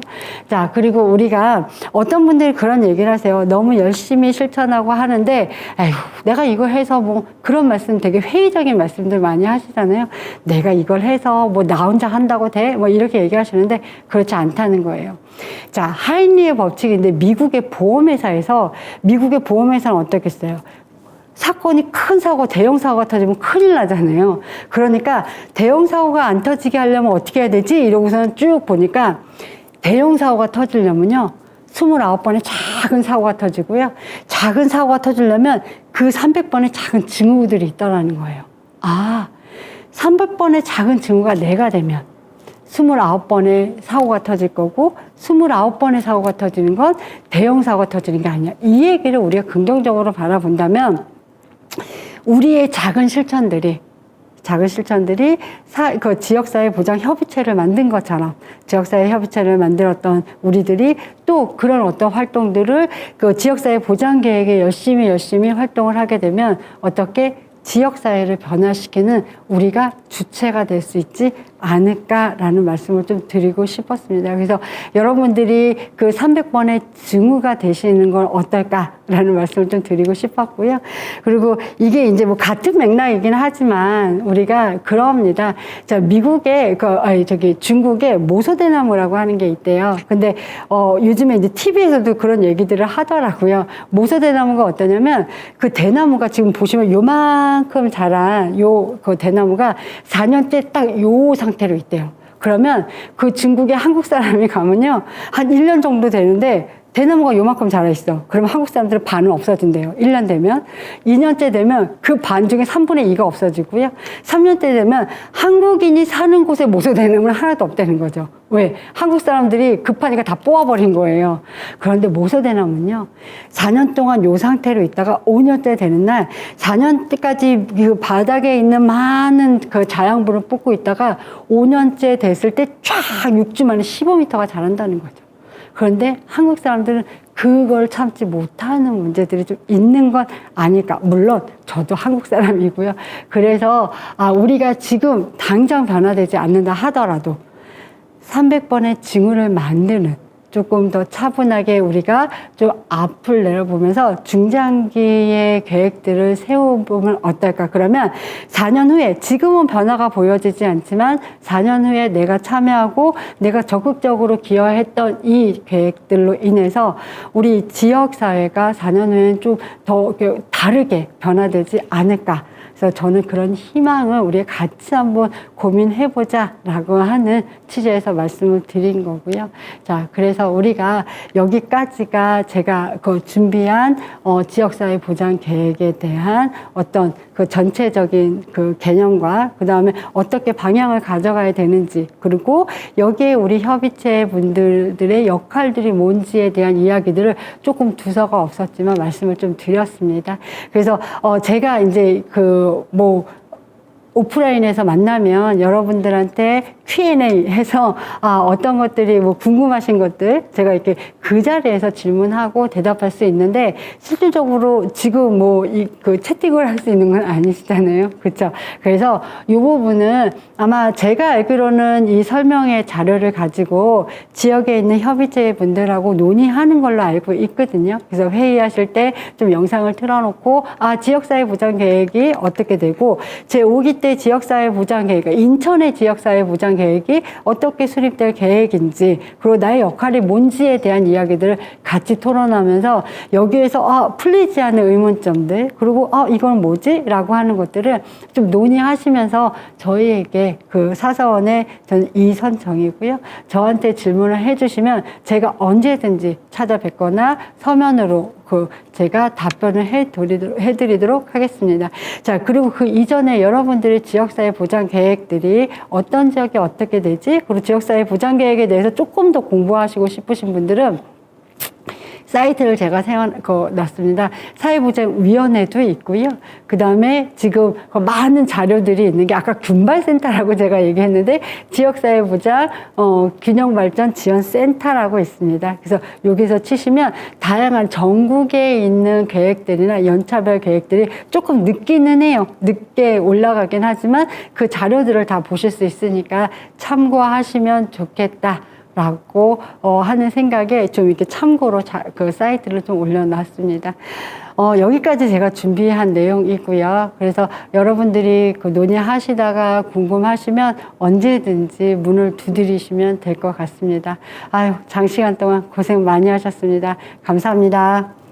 자, 그리고 우리가 어떤 분들이 그런 얘기를 하세요. 너무 열심히 실천하고 하는데, 에휴, 내가 이걸 해서 뭐 그런 말씀, 되게 회의적인 말씀들 많이 하시잖아요. 내가 이걸 해서 뭐 나 혼자 한다고 돼? 뭐 이렇게 얘기하시는데 그렇지 않다는 거예요. 자, 하인리의 법칙인데 미국의 보험회사는 어떻겠어요? 사건이 큰 사고, 대형 사고가 터지면 큰일 나잖아요. 그러니까 대형 사고가 안 터지게 하려면 어떻게 해야 되지? 이러고서는 쭉 보니까 대형 사고가 터지려면요, 29번의 작은 사고가 터지고요. 작은 사고가 터지려면 그 300번의 작은 징후들이 있더라는 거예요. 아, 300번의 작은 징후가 내가 되면 29번의 사고가 터질 거고, 29번의 사고가 터지는 건 대형 사고가 터지는 게 아니야. 이 얘기를 우리가 긍정적으로 바라본다면, 우리의 작은 실천들이 그 지역사회 보장 협의체를 만든 것처럼, 지역사회 협의체를 만들었던 우리들이 또 그런 어떤 활동들을 그 지역사회 보장 계획에 열심히 활동을 하게 되면 어떻게 지역사회를 변화시키는 우리가 주체가 될 수 있지 않을까라는 말씀을 좀 드리고 싶었습니다. 그래서 여러분들이 그 300번의 증후가 되시는 건 어떨까라는 말씀을 좀 드리고 싶었고요. 그리고 이게 이제 뭐 같은 맥락이긴 하지만 우리가 그럽니다. 자, 미국에 중국에 모소대나무라고 하는 게 있대요. 근데 요즘에 이제 TV에서도 그런 얘기들을 하더라고요. 모소대나무가 어떠냐면, 그 대나무가 지금 보시면 요만큼 자란 그 대나무가 4년째 딱 요 상태로 있대요. 그러면 그 중국에 한국 사람이 가면요, 한 1년 정도 되는데 대나무가 요만큼 자라있어. 그러면 한국 사람들은 반은 없어진대요. 1년 되면. 2년째 되면 그 반 중에 3분의 2가 없어지고요. 3년째 되면 한국인이 사는 곳에 모소대나무는 하나도 없다는 거죠. 왜? 한국 사람들이 급하니까 다 뽑아버린 거예요. 그런데 모소대나무는요, 4년 동안 요 상태로 있다가 5년째 되는 날, 4년까지 그 바닥에 있는 많은 그 자양분을 뽑고 있다가 5년째 됐을 때 쫙 6주 만에 15m가 자란다는 거죠. 그런데 한국 사람들은 그걸 참지 못하는 문제들이 좀 있는 건 아닐까. 물론 저도 한국 사람이고요. 그래서 우리가 지금 당장 변화되지 않는다 하더라도 300번의 징후를 만드는, 조금 더 차분하게 우리가 좀 앞을 내려보면서 중장기의 계획들을 세워보면 어떨까. 그러면 4년 후에, 지금은 변화가 보여지지 않지만 4년 후에 내가 참여하고 내가 적극적으로 기여했던 이 계획들로 인해서 우리 지역사회가 4년 후에는 좀 더 다르게 변화되지 않을까. 그래서 저는 그런 희망을 우리 같이 한번 고민해보자 라고 하는 취지에서 말씀을 드린 거고요. 자, 그래서 우리가 여기까지가 제가 그 준비한 지역사회 보장 계획에 대한 어떤 그 전체적인 그 개념과 그 다음에 어떻게 방향을 가져가야 되는지, 그리고 여기에 우리 협의체 분들의 역할들이 뭔지에 대한 이야기들을 조금 두서가 없었지만 말씀을 좀 드렸습니다. 그래서 제가 이제 오프라인에서 만나면 여러분들한테 Q&A 해서 어떤 것들이 궁금하신 것들 제가 이렇게 그 자리에서 질문하고 대답할 수 있는데, 실질적으로 지금 그 채팅을 할 수 있는 건 아니시잖아요. 그렇죠? 그래서 이 부분은 아마 제가 알기로는 이 설명의 자료를 가지고 지역에 있는 협의체 분들하고 논의하는 걸로 알고 있거든요. 그래서 회의하실 때 좀 영상을 틀어놓고 지역사회 보장 계획이 어떻게 되고 제 5기 때 지역사회 보장 계획, 인천의 지역사회 보장 계획이 어떻게 수립될 계획인지, 그리고 나의 역할이 뭔지에 대한 이야기들을 같이 토론하면서 여기에서 풀리지 않은 의문점들, 그리고 이건 뭐지? 라고 하는 것들을 좀 논의하시면서 저희에게 그 사서원의 저는 이선정이고요. 저한테 질문을 해주시면 제가 언제든지 찾아뵙거나 서면으로 제가 답변을 해드리도록 하겠습니다. 자, 그리고 그 이전에 여러분들의 지역사회 보장 계획들이 어떤 지역에 어떻게 되지? 그리고 지역사회 보장 계획에 대해서 조금 더 공부하시고 싶으신 분들은 사이트를 제가 놨습니다. 사회보장위원회도 있고요. 그 다음에 지금 많은 자료들이 있는 게 아까 균발센터라고 제가 얘기했는데 지역사회보장 균형발전지원센터라고 있습니다. 그래서 여기서 치시면 다양한 전국에 있는 계획들이나 연차별 계획들이 조금 늦기는 해요. 늦게 올라가긴 하지만 그 자료들을 다 보실 수 있으니까 참고하시면 좋겠다 라고 하는 생각에 좀 이렇게 참고로 그 사이트를 좀 올려놨습니다. 여기까지 제가 준비한 내용이고요. 그래서 여러분들이 그 논의하시다가 궁금하시면 언제든지 문을 두드리시면 될 것 같습니다. 장시간 동안 고생 많이 하셨습니다. 감사합니다.